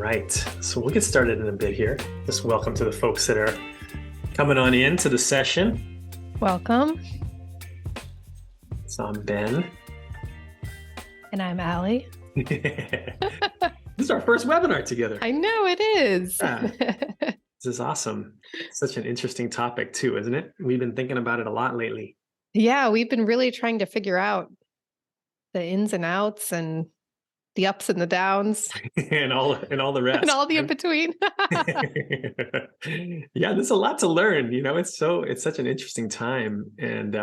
right, so we'll get started in a bit here. Just welcome to the folks that are coming on in to the session. Welcome. So I'm Ben. And I'm Alli. This is our first webinar together. I know it is. This is awesome. Such an interesting topic too, isn't it? We've been thinking about it a lot lately. Yeah, we've been really trying to figure out the ins and outs and the ups and the downs. and all the rest. And all the in between. Yeah, there's a lot to learn. It's such an interesting time, and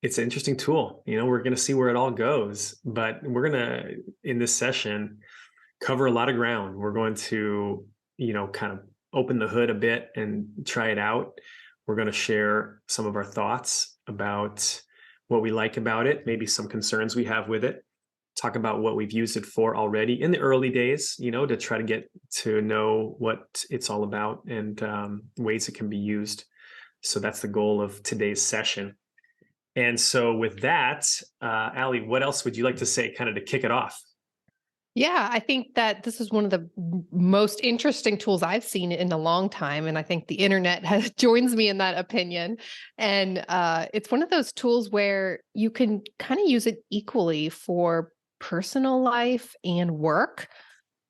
it's an interesting tool. We're going to see where it all goes, but we're going to, in this session, cover a lot of ground. We're going to, kind of open the hood a bit and try it out. We're going to share some of our thoughts about what we like about it, maybe some concerns we have with it, talk about what we've used it for already in the early days, to try to get to know what it's all about and ways it can be used. So that's the goal of today's session. And so with that, Alli, what else would you like to say kind of to kick it off? Yeah, I think that this is one of the most interesting tools I've seen in a long time. And I think the internet joins me in that opinion. And it's one of those tools where you can kind of use it equally for personal life and work,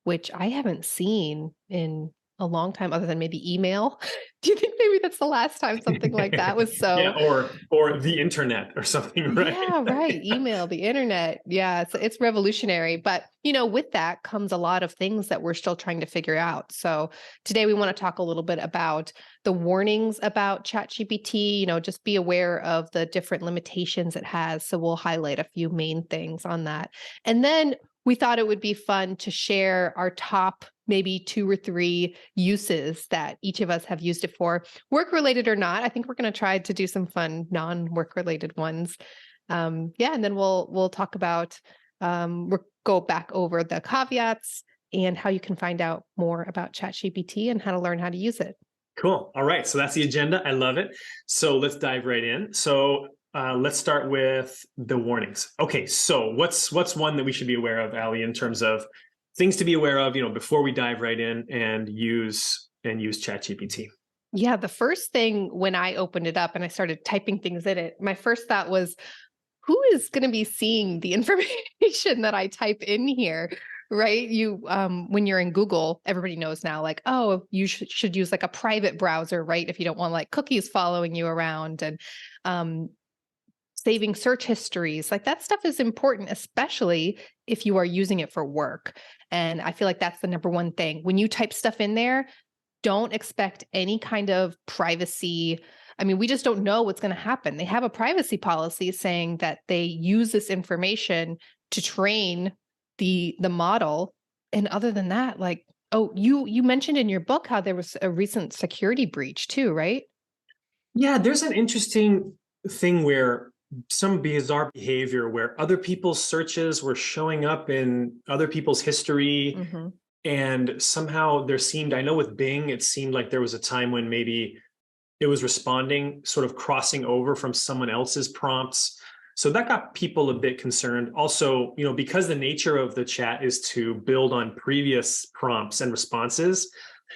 which I haven't seen in a long time other than maybe email. Do you think maybe that's the last time something like that was so? Yeah, or the internet or something, right? Yeah, right. Email, the internet. Yeah, it's revolutionary. But, with that comes a lot of things that we're still trying to figure out. So today we want to talk a little bit about the warnings about ChatGPT, just be aware of the different limitations it has. So we'll highlight a few main things on that. And then we thought it would be fun to share our top maybe 2 or 3 uses that each of us have used it for, work related or not. I think we're going to try to do some fun non-work related ones. And then we'll talk about we'll go back over the caveats and how you can find out more about ChatGPT and how to learn how to use it. Cool. All right. So that's the agenda. I love it. So let's dive right in. So let's start with the warnings. Okay. So what's one that we should be aware of, Alli, in terms of things to be aware of, before we dive right in and use ChatGPT? Yeah, the first thing when I opened it up and I started typing things in it, my first thought was, who is going to be seeing the information that I type in here? Right? When you're in Google, everybody knows now, like, oh, you should use like a private browser, right? If you don't want like cookies following you around, and saving search histories, like that stuff is important, especially if you are using it for work. And I feel like that's the number one thing. When you type stuff in there, don't expect any kind of privacy. I mean, we just don't know what's going to happen. They have a privacy policy saying that they use this information to train the model. And other than that, like, oh, you mentioned in your book how there was a recent security breach too, right? Yeah, there's an interesting thing where some bizarre behavior where other people's searches were showing up in other people's history. Mm-hmm. And somehow I know with Bing, it seemed like there was a time when maybe it was responding, sort of crossing over from someone else's prompts. So that got people a bit concerned. Also, because the nature of the chat is to build on previous prompts and responses,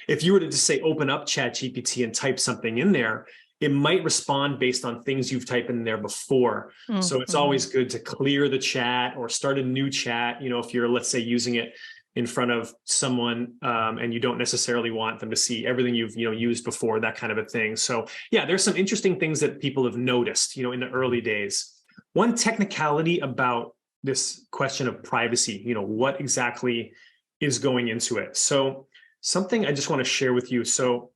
if you were to just say, open up ChatGPT and type something in there, it might respond based on things you've typed in there before. Mm-hmm. So it's always good to clear the chat or start a new chat, if you're, let's say, using it in front of someone and you don't necessarily want them to see everything you've used before, that kind of a thing. So yeah, there's some interesting things that people have noticed, in the early days. One technicality about this question of privacy, what exactly is going into it. So something I just want to share with you. So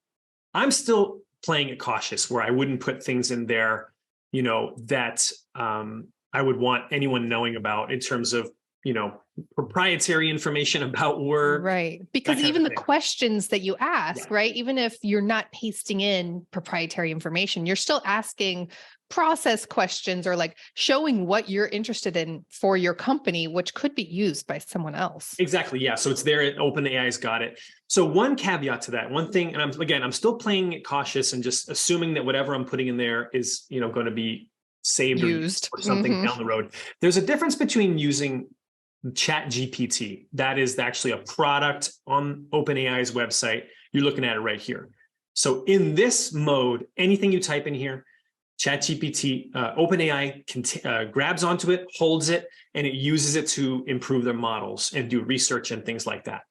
I'm still playing it cautious, where I wouldn't put things in there, that I would want anyone knowing about in terms of, proprietary information about work. Right. Because even the questions that you ask, right? Even if you're not pasting in proprietary information, you're still asking process questions or like showing what you're interested in for your company, which could be used by someone else. Exactly. Yeah. So it's there. OpenAI's got it. So one caveat to that, one thing, and I'm still playing it cautious and just assuming that whatever I'm putting in there is, going to be saved used or something down the road. There's a difference between using ChatGPT. That is actually a product on OpenAI's website. You're looking at it right here. So in this mode, anything you type in here, ChatGPT, OpenAI grabs onto it, holds it, and it uses it to improve their models and do research and things like that.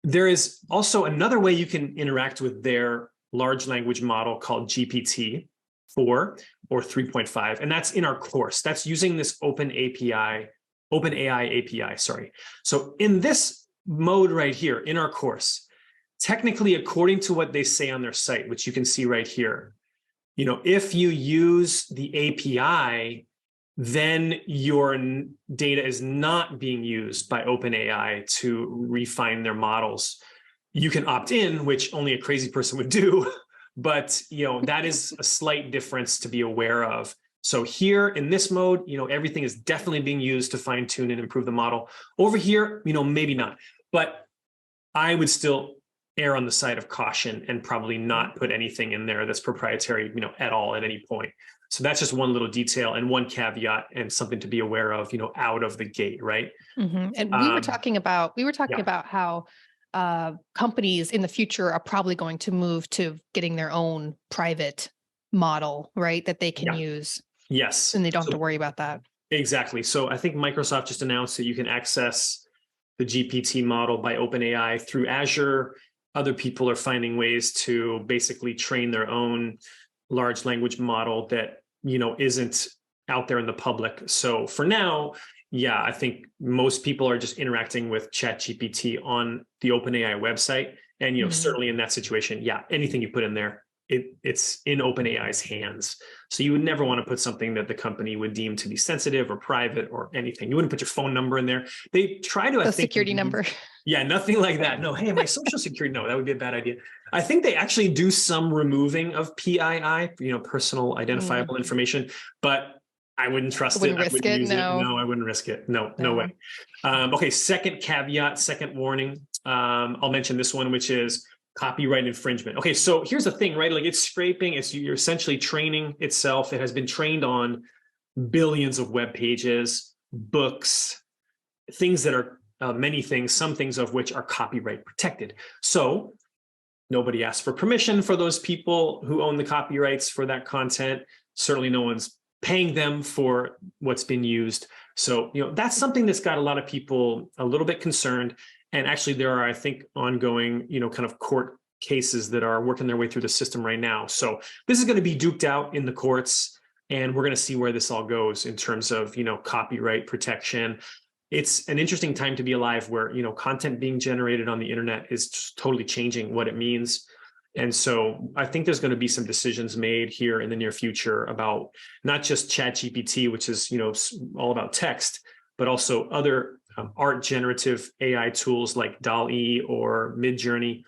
There is also another way you can interact with their large language model called GPT-4 or 3.5, and that's in our course. That's using this OpenAI API, sorry. So in this mode right here in our course, technically, according to what they say on their site, which you can see right here, if you use the API, then your data is not being used by OpenAI to refine their models. You can opt in, which only a crazy person would do, but that is a slight difference to be aware of. So here in this mode, everything is definitely being used to fine tune and improve the model. Over here, maybe not, but I would still err on the side of caution and probably not put anything in there that's proprietary, at all at any point. So that's just one little detail and one caveat and something to be aware of, out of the gate, right? Mm-hmm. And we were talking about how companies in the future are probably going to move to getting their own private model, right? That they can use. Yes. And they don't have to worry about that. Exactly. So I think Microsoft just announced that you can access the GPT model by OpenAI through Azure. Other people are finding ways to basically train their own large language model that, isn't out there in the public. So for now, I think most people are just interacting with ChatGPT on the OpenAI website. And, certainly in that situation, anything you put in there, it's in OpenAI's hands. So you would never want to put something that the company would deem to be sensitive or private or anything. You wouldn't put your phone number in there. They try to, security number. Yeah, nothing like that. No, hey, my social security. No, that would be a bad idea. I think they actually do some removing of PII, personal identifiable information, but I wouldn't trust it. I wouldn't use it. No, I wouldn't risk it. No way. Okay, second caveat, second warning. I'll mention this one, which is copyright infringement. Okay, so here's the thing, right? Like it's scraping, you're essentially training itself. It has been trained on billions of web pages, books, things that are many things, some things of which are copyright protected. So nobody asked for permission for those people who own the copyrights for that content. Certainly no one's paying them for what's been used. So, that's something that's got a lot of people a little bit concerned. And actually there are, I think, ongoing, kind of court cases that are working their way through the system right now. So this is going to be duked out in the courts, and we're going to see where this all goes in terms of, copyright protection. It's an interesting time to be alive where, content being generated on the internet is just totally changing what it means. And so I think there's going to be some decisions made here in the near future about not just ChatGPT, which is, all about text, but also other art generative AI tools like DALL-E or Midjourney.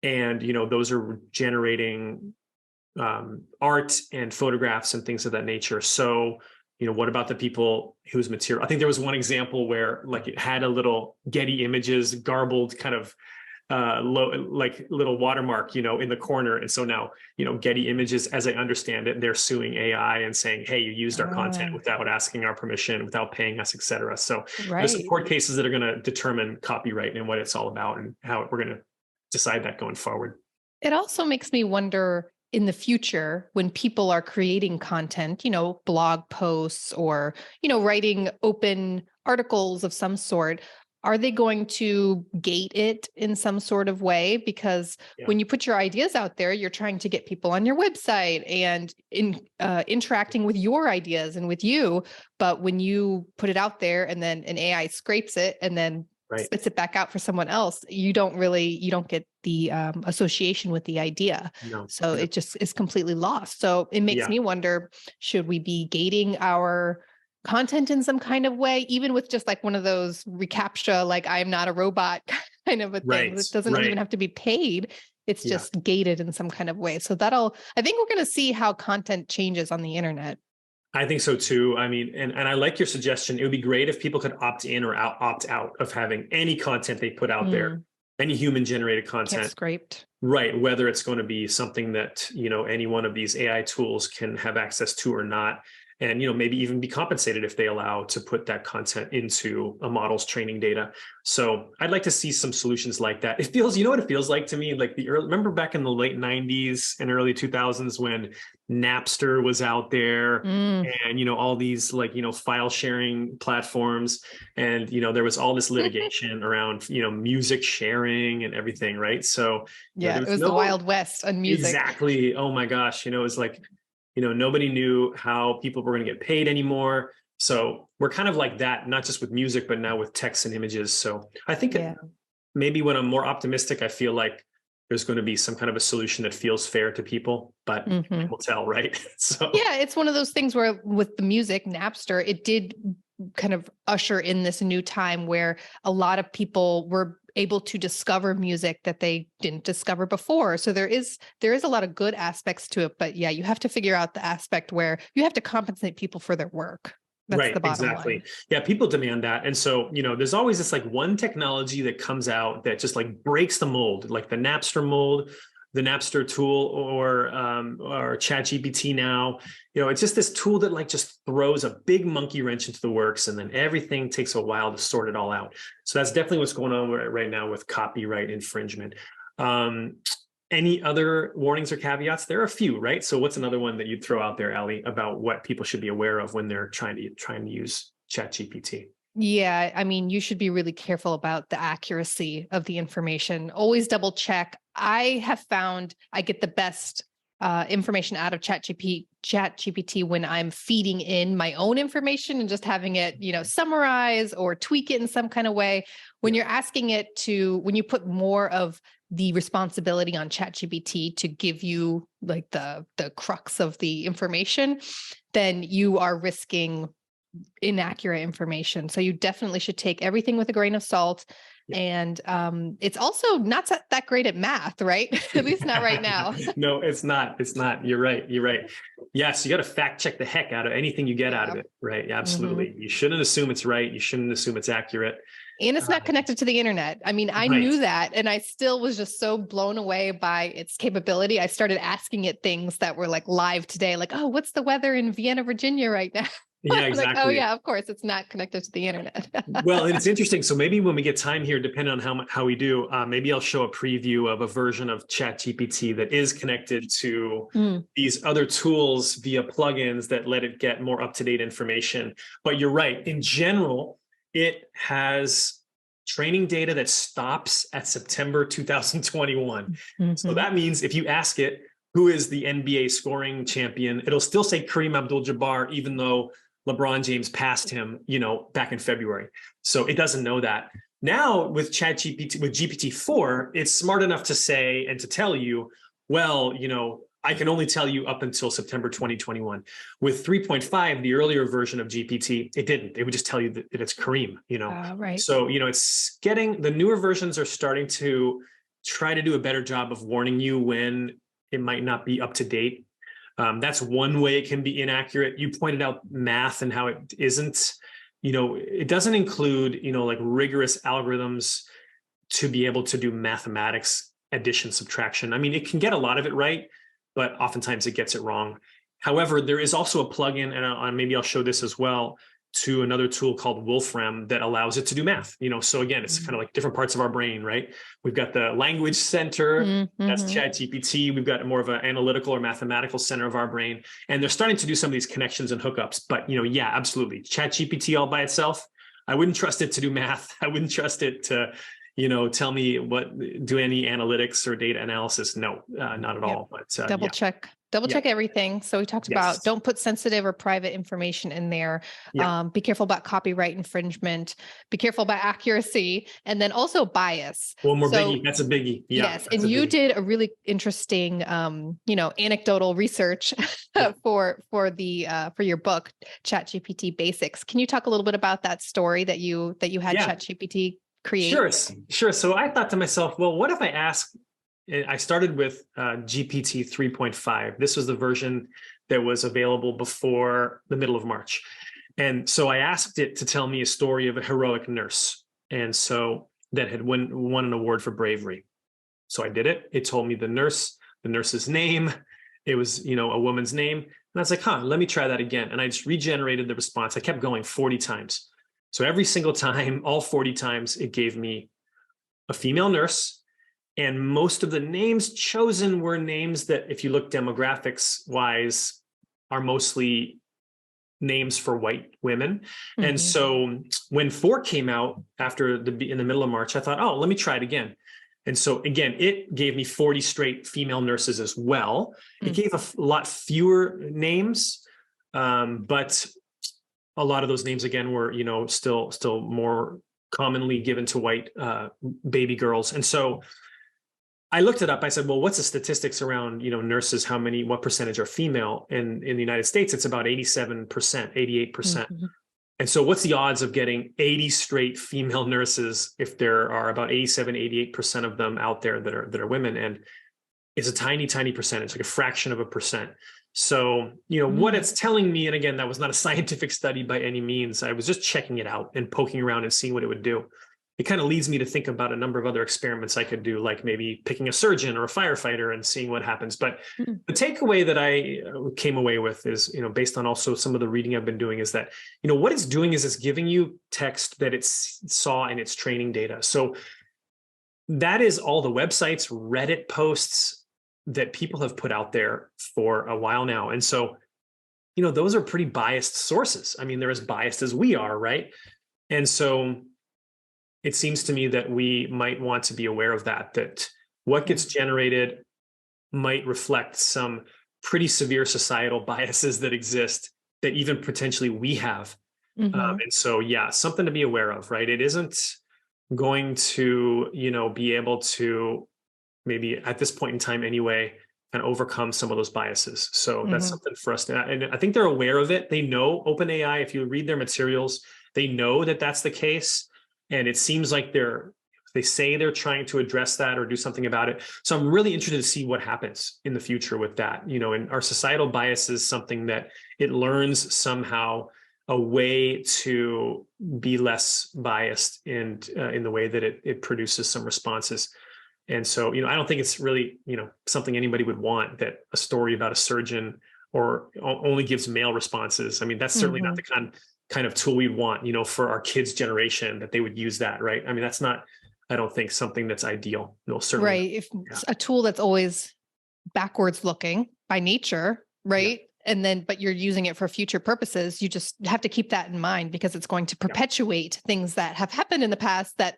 And, those are generating art and photographs and things of that nature. So, what about the people whose material? I think there was one example where it had a little Getty Images garbled kind of little watermark, in the corner. And so now, Getty Images, as I understand it, they're suing AI and saying, hey, you used our content without asking our permission, without paying us, et cetera. So there's some court cases that are going to determine copyright and what it's all about and how we're going to decide that going forward. It also makes me wonder in the future when people are creating content, blog posts or, writing open articles of some sort, are they going to gate it in some sort of way? Because when you put your ideas out there, you're trying to get people on your website and interacting with your ideas and with you. But when you put it out there and then an AI scrapes it and then spits it back out for someone else, you don't get the association with the idea. No. So it just is completely lost. So it makes me wonder, should we be gating our content in some kind of way, even with just one of those reCAPTCHA, I'm not a robot kind of a thing. It doesn't even have to be paid. It's just gated in some kind of way. So I think we're going to see how content changes on the internet. I think so too. I mean, and I like your suggestion. It would be great if people could opt in or opt out of having any content they put out there, any human generated content. Can't scraped. Right. Whether it's going to be something that, any one of these AI tools can have access to or not. and maybe even be compensated if they allow to put that content into a model's training data. So I'd like to see some solutions like that. It feels, what it feels like to me, like remember back in the late 90s and early 2000s when Napster was out there, and all these file sharing platforms, and there was all this litigation around music sharing and everything, right? So yeah, it was the Wild West on music. Exactly. Oh my gosh, it was like nobody knew how people were going to get paid anymore. So we're kind of like that, not just with music, but now with text and images. So I think maybe when I'm more optimistic, I feel like there's going to be some kind of a solution that feels fair to people, but we'll tell, right? So yeah, it's one of those things where with the music, Napster, it did kind of usher in this new time where a lot of people were able to discover music that they didn't discover before. So there is a lot of good aspects to it, but yeah, you have to figure out the aspect where you have to compensate people for their work. That's the bottom line. Yeah, people demand that. And so, there's always this like one technology that comes out that just like breaks the mold, like the Napster mold, the Napster tool, or ChatGPT now. It's just this tool that like just throws a big monkey wrench into the works, and then everything takes a while to sort it all out. So that's definitely what's going on right now with copyright infringement. Any other warnings or caveats? There are a few, right? So what's another one that you'd throw out there, Alli, about what people should be aware of when they're trying to use ChatGPT? Yeah, I mean, you should be really careful about the accuracy of the information. Always double check. I have found I get the best information out of ChatGPT when I'm feeding in my own information and just having it, summarize or tweak it in some kind of way. When you're asking it when you put more of the responsibility on ChatGPT to give you like the crux of the information, then you are risking inaccurate information. So you definitely should take everything with a grain of salt. And it's also not that great at math, right? At least not right now. No, it's not. It's not. You're right. Yes, you got to fact check the heck out of anything you get out of it, right? Yeah, absolutely. You shouldn't assume it's right. You shouldn't assume it's accurate. And it's not connected to the internet. I mean, I knew that, and I still was just so blown away by its capability. I started asking it things that were like live today, like, oh, what's the weather in Vienna, Virginia right now? Yeah, exactly. Like, oh yeah, of course, it's not connected to the internet. Well, and it's interesting. So maybe when we get time here, depending on how we do, maybe I'll show a preview of a version of ChatGPT that is connected to these other tools via plugins that let it get more up-to-date information. But you're right. In general, it has training data that stops at September 2021. So that means if you ask it, who is the NBA scoring champion, it'll still say Kareem Abdul-Jabbar, even though LeBron James passed him, back in February. So it doesn't know that. Now with ChatGPT, with GPT-4, it's smart enough to say and to tell you, well, I can only tell you up until September 2021. With 3.5, the earlier version of GPT, it didn't. It would just tell you that it's Kareem, Right. So, it's getting, the newer versions are starting to try to do a better job of warning you when it might not be up to date. That's one way it can be inaccurate. You pointed out math and how it isn't. It doesn't include, like rigorous algorithms to be able to do mathematics, addition, subtraction. I mean, it can get a lot of it right, but oftentimes it gets it wrong. However, there is also a plugin, and maybe I'll show this as well, to another tool called Wolfram that allows it to do math. So again, it's kind of like different parts of our brain, right? We've got the language center, that's ChatGPT. We've got more of an analytical or mathematical center of our brain. And they're starting to do some of these connections and hookups. But, yeah, absolutely. ChatGPT all by itself, I wouldn't trust it to do math. I wouldn't trust it to, tell me do any analytics or data analysis. No, not at all. But double check everything. So we talked about don't put sensitive or private information in there. Be careful about copyright infringement. Be careful about accuracy, and then also bias. One more biggie. That's a biggie. Yes, and you did a really interesting, anecdotal research for your book, ChatGPT Basics. Can you talk a little bit about that story that you had ChatGPT create? Sure. So I thought to myself, well, what if I started with GPT 3.5. This was the version that was available before the middle of March. And so I asked it to tell me a story of a heroic nurse. And so that had won an award for bravery. So I did it. It told me the nurse's name. It was, a woman's name. And I was like, let me try that again. And I just regenerated the response. I kept going 40 times. So every single time, all 40 times, it gave me a female nurse. And most of the names chosen were names that, if you look demographics wise, are mostly names for white women. Mm-hmm. And so when 4 came out in the middle of March, I thought, let me try it again. And so again, it gave me 40 straight female nurses as well. It gave a lot fewer names, but a lot of those names again were, still more commonly given to white baby girls. And so I looked it up. I said, well, what's the statistics around, nurses? What percentage are female? And in the United States, it's about 87%, 88%. Mm-hmm. And so what's the odds of getting 80 straight female nurses if there are about 87, 88% of them out there that are women? And it's a tiny, tiny percentage, like a fraction of a percent. So, what it's telling me, and again, that was not a scientific study by any means. I was just checking it out and poking around and seeing what it would do. It kind of leads me to think about a number of other experiments I could do, like maybe picking a surgeon or a firefighter and seeing what happens. But the takeaway that I came away with is, based on also some of the reading I've been doing, is that, what it's doing is it's giving you text that it saw in its training data. So that is all the websites, Reddit posts that people have put out there for a while now. And so, those are pretty biased sources. I mean, they're as biased as we are, right? And so it seems to me that we might want to be aware of that what gets generated might reflect some pretty severe societal biases that exist that even potentially we have. And so, something to be aware of, right? It isn't going to, be able to maybe at this point in time anyway, kind of overcome some of those biases. So that's something for us to, and I think they're aware of it. They know OpenAI, if you read their materials, they know that that's the case. And it seems like they say they're trying to address that or do something about it. So I'm really interested to see what happens in the future with that. And our societal bias is something that it learns somehow a way to be less biased in the way that it produces some responses. And so, I don't think it's really, something anybody would want, that a story about a surgeon or only gives male responses. I mean, that's certainly not the kind of tool we'd want, for our kids' generation, that they would use that, right? I mean, that's not, I don't think, something that's ideal. No, certainly. Right. If a tool that's always backwards looking by nature, right? Yeah. And but you're using it for future purposes. You just have to keep that in mind, because it's going to perpetuate things that have happened in the past that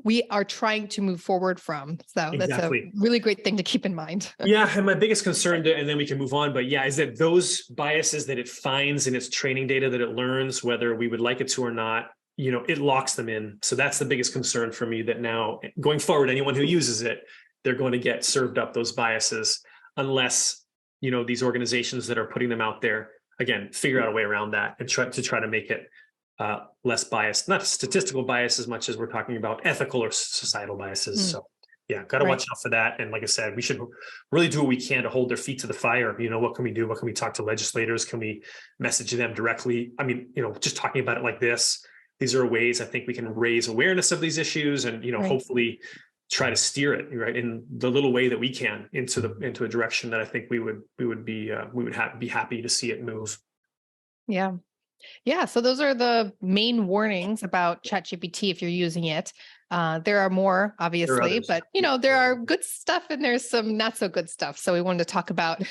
we are trying to move forward from. So that's a really great thing to keep in mind. And my biggest concern, and then we can move on, but is that those biases that it finds in its training data that it learns, whether we would like it to or not, it locks them in. So that's the biggest concern for me, that now going forward, anyone who uses it, they're going to get served up those biases, unless these organizations that are putting them out there, again, figure out a way around that and try to make it less biased, not statistical bias as much as we're talking about ethical or societal biases. So got to watch out for that. And like I said, we should really do what we can to hold their feet to the fire. What can we do? What can we talk to legislators? Can we message them directly? I mean, just talking about it like this, these are ways I think we can raise awareness of these issues and, hopefully try to steer it right in the little way that we can into a direction that I think we would be happy to see it move. Yeah. So those are the main warnings about ChatGPT if you're using it. There are more, obviously, but there are good stuff and there's some not so good stuff. So we wanted to talk about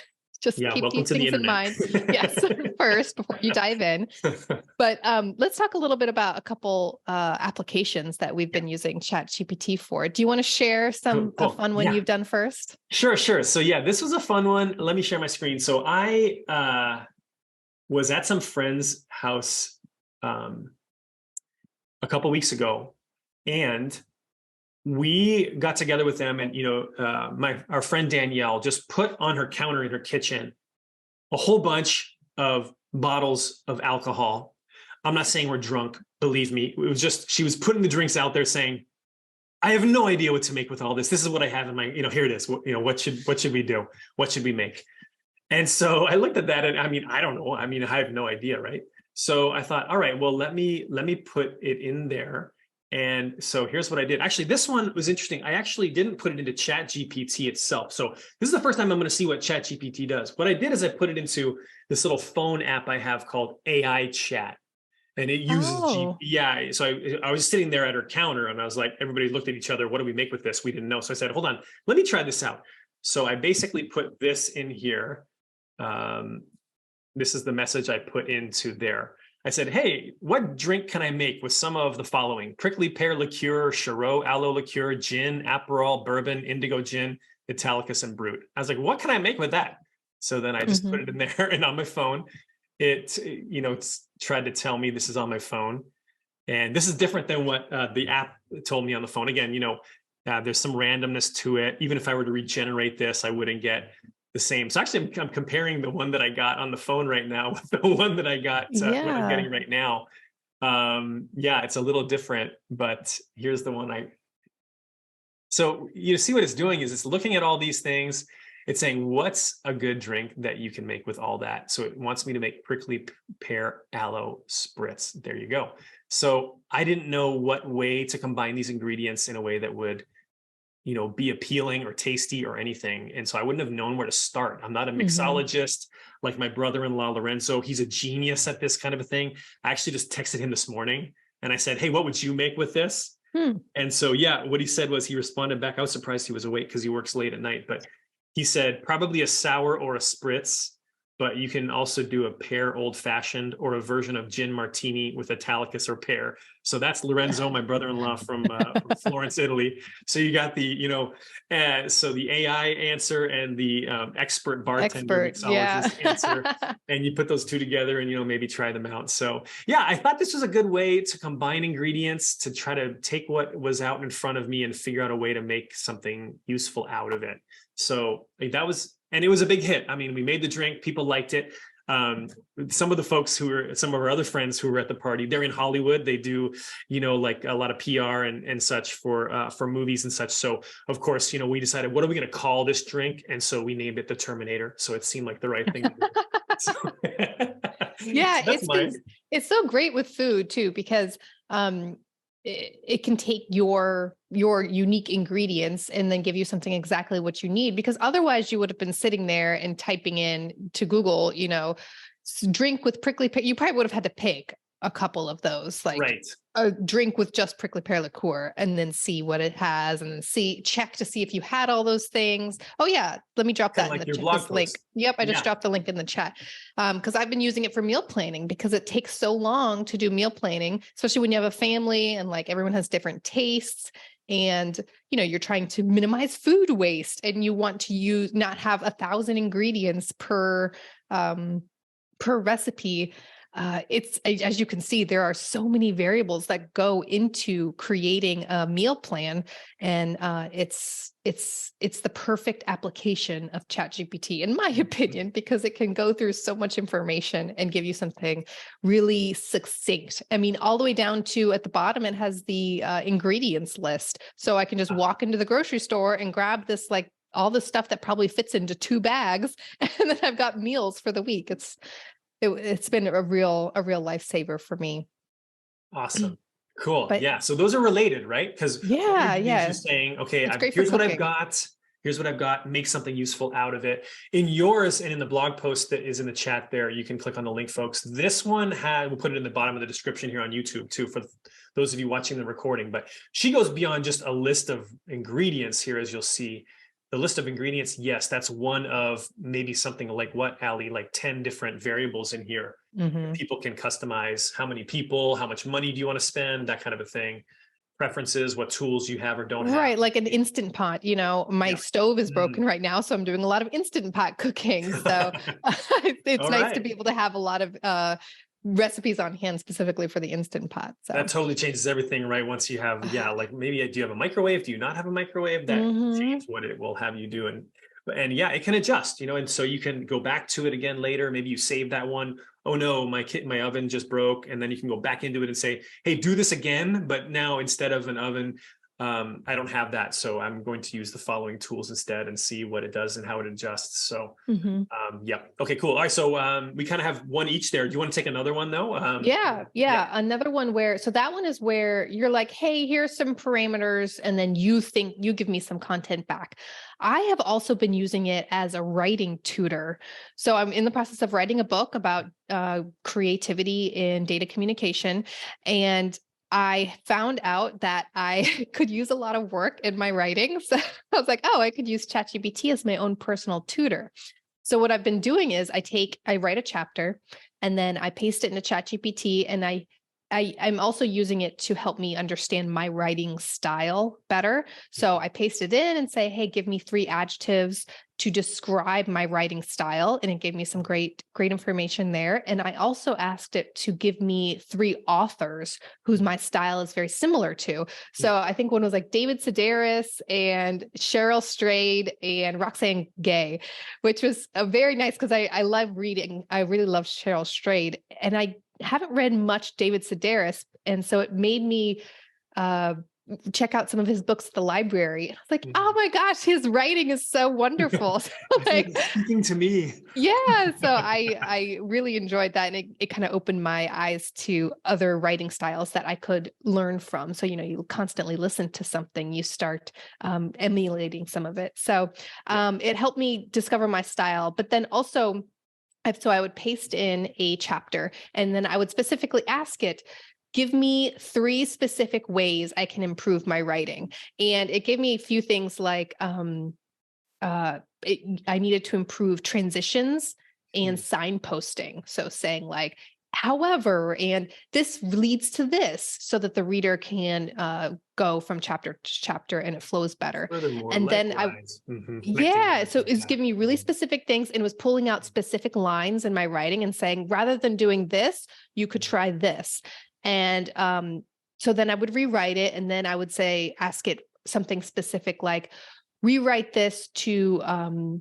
just keep these things in mind. Yes, first before you dive in. But let's talk a little bit about a couple applications that we've been using ChatGPT for. Do you want to share a fun one you've done first? Sure. So this was a fun one. Let me share my screen. So I was at some friend's house a couple weeks ago, and we got together with them, and our friend Danielle just put on her counter in her kitchen a whole bunch of bottles of alcohol. I'm not saying we're drunk, believe me. It was just, she was putting the drinks out there saying, I have no idea what to make with all this. This is what I have in my, here it is. What should we do? What should we make? And so I looked at that, and I don't know. I have no idea, right? So I thought, all right, well, let me put it in there And so here's what I did. Actually, this one was interesting. I actually didn't put it into ChatGPT itself. So this is the first time I'm going to see what ChatGPT does. What I did is I put it into this little phone app I have called AI Chat. And it uses yeah. So I was sitting there at her counter and I was like, everybody looked at each other. What do we make with this? We didn't know. So I said, hold on, let me try this out. So I basically put this in here. This is the message I put into there. I said, hey, what drink can I make with some of the following? Prickly pear liqueur, Chirot, aloe liqueur, gin, Aperol, bourbon, indigo gin, Italicus, and Brut. I was like, what can I make with that? So then I just put it in there, and on my phone, it's tried to tell me this is on my phone. And this is different than what the app told me on the phone. Again, there's some randomness to it. Even if I were to regenerate this, I wouldn't get the same. So actually, I'm comparing the one that I got on the phone right now with the one that I got, what I'm getting right now. It's a little different, but here's the one so you see what it's doing is it's looking at all these things. It's saying, what's a good drink that you can make with all that? So it wants me to make prickly pear aloe spritz. There you go. So I didn't know what way to combine these ingredients in a way that would be appealing or tasty or anything. And so I wouldn't have known where to start. I'm not a mixologist like my brother-in-law, Lorenzo. He's a genius at this kind of a thing. I actually just texted him this morning and I said, hey, what would you make with this? And so, what he said was he responded back. I was surprised he was awake because he works late at night, but he said probably a sour or a spritz, but you can also do a pear old fashioned or a version of gin martini with Italicus or pear. So that's Lorenzo, my brother-in-law from Florence, Italy. So you got the, so the AI answer and the expert bartender mixologist answer, and you put those two together and, maybe try them out. So I thought this was a good way to combine ingredients to try to take what was out in front of me and figure out a way to make something useful out of it. So that was, and it was a big hit. I mean, we made the drink, people liked it. Some of the folks some of our other friends who were at the party, they're in Hollywood. They do, like a lot of PR and such for movies and such. So of course, we decided, what are we going to call this drink? And so we named it the Terminator. So it seemed like the right thing to do. So, it's so great with food too, because it can take your unique ingredients and then give you something exactly what you need, because otherwise you would have been sitting there and typing in to Google, drink with prickly pear. You probably would have had to pick a couple of those, like a drink with just prickly pear liqueur, and then see what it has, and then check to see if you had all those things. Oh yeah, let me drop that in the chat. Link. Yep, I just dropped the link in the chat because I've been using it for meal planning, because it takes so long to do meal planning, especially when you have a family and like everyone has different tastes. And, you're trying to minimize food waste, and you want to not have 1,000 ingredients per recipe. It's, as you can see, there are so many variables that go into creating a meal plan, and it's the perfect application of ChatGPT, in my opinion, because it can go through so much information and give you something really succinct. I mean, all the way down to at the bottom, it has the ingredients list, so I can just walk into the grocery store and grab this, like all the stuff that probably fits into 2 bags, and then I've got meals for the week. It's been a real lifesaver for me. Awesome. Cool. So those are related, right? Because you're saying, okay, here's what I've got, make something useful out of it. In yours and in the blog post that is in the chat there, you can click on the link, folks. This one we'll put it in the bottom of the description here on YouTube too, for those of you watching the recording, but she goes beyond just a list of ingredients here, as you'll see. The list of ingredients, yes, that's one of maybe something like what, Alli, like 10 different variables in here. People can customize how many people, how much money do you want to spend, that kind of a thing. Preferences, what tools you have or don't have. Right, like an Instant Pot. My stove is broken right now, so I'm doing a lot of Instant Pot cooking. So it's nice to be able to have a lot of recipes on hand specifically for the Instant Pot. So that totally changes everything, right? Once you have, like maybe do you have a microwave? Do you not have a microwave? That changes what it will have you do. And it can adjust, and so you can go back to it again later. Maybe you save that one. Oh no, my oven just broke. And then you can go back into it and say, hey, do this again. But now instead of an oven, I don't have that, so I'm going to use the following tools instead and see what it does and how it adjusts. So yeah. Okay, cool. All right. So we kind of have one each there. Do you want to take another one though? Yeah. Another one where, so that one is where you're like, hey, here's some parameters. And then you give me some content back. I have also been using it as a writing tutor. So I'm in the process of writing a book about creativity in data communication. And I found out that I could use a lot of work in my writing. So I was like, oh, I could use ChatGPT as my own personal tutor. So what I've been doing is I write a chapter and then I paste it into ChatGPT, and I'm also using it to help me understand my writing style better. So I paste it in and say, hey, give me 3 adjectives to describe my writing style. And it gave me some great information there. And I also asked it to give me 3 authors whose my style is very similar to. So I think one was like David Sedaris and Cheryl Strayed and Roxane Gay, which was a very nice, because I love reading. I really love Cheryl Strayed, and I haven't read much David Sedaris. And so it made me check out some of his books at the library. And I was like, oh my gosh, his writing is so wonderful. So like, speaking to me. Yeah. So I really enjoyed that. And it kind of opened my eyes to other writing styles that I could learn from. So, you constantly listen to something, you start emulating some of it. So it helped me discover my style. But then also, so I would paste in a chapter, and then I would specifically ask it, give me 3 specific ways I can improve my writing. And it gave me a few things like I needed to improve transitions and signposting. So saying like, however, and this leads to this, so that the reader can go from chapter to chapter and it flows better. Furthermore, and then so it's giving me really specific things, and was pulling out specific lines in my writing and saying, rather than doing this, you could try this. And so then I would rewrite it, and then I would ask it something specific like, rewrite this to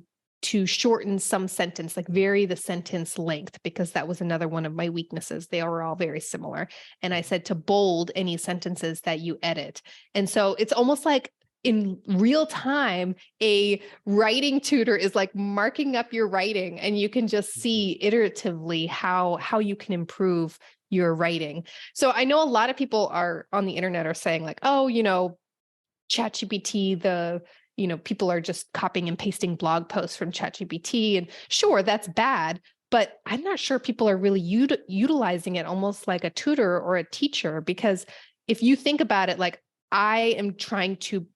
shorten some sentence, like vary the sentence length, because that was another one of my weaknesses. They are all very similar. And I said to bold any sentences that you edit. And so it's almost like in real time, a writing tutor is like marking up your writing, and you can just see iteratively how you can improve your writing. So I know a lot of people are on the internet are saying like, oh, ChatGPT, people are just copying and pasting blog posts from ChatGPT, and sure, that's bad, but I'm not sure people are really utilizing it almost like a tutor or a teacher, because if you think about it, like, I am trying to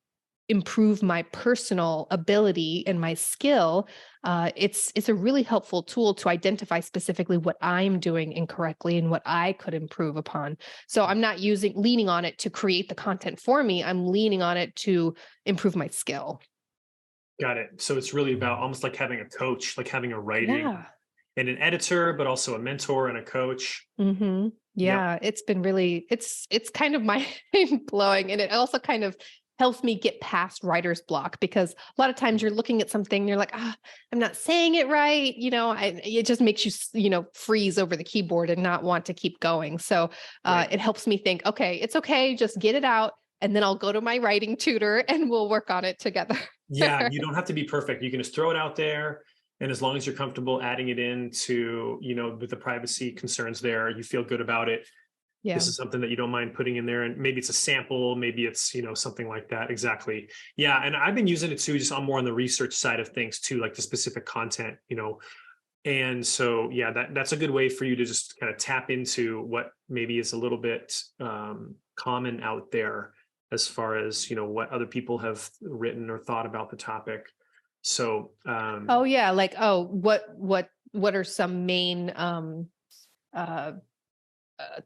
improve my personal ability and my skill. It's a really helpful tool to identify specifically what I'm doing incorrectly and what I could improve upon. So I'm not leaning on it to create the content for me. I'm leaning on it to improve my skill. Got it. So it's really about almost like having a coach, like having a writing and an editor, but also a mentor and a coach. Yeah, It's been really, it's kind of mind blowing. And it also kind of helps me get past writer's block, because a lot of times you're looking at something and you're like, I'm not saying it right. It just makes you, freeze over the keyboard and not want to keep going. So it helps me think, okay, it's okay. Just get it out. And then I'll go to my writing tutor and we'll work on it together. Yeah. You don't have to be perfect. You can just throw it out there. And as long as you're comfortable adding it into, with the privacy concerns there, you feel good about it. Yeah. This is something that you don't mind putting in there, and maybe it's a sample, maybe it's, something like that. Exactly. Yeah. And I've been using it too, just on more on the research side of things too, like the specific content, and so, yeah, that's a good way for you to just kind of tap into what maybe is a little bit common out there as far as, what other people have written or thought about the topic. So, what are some main,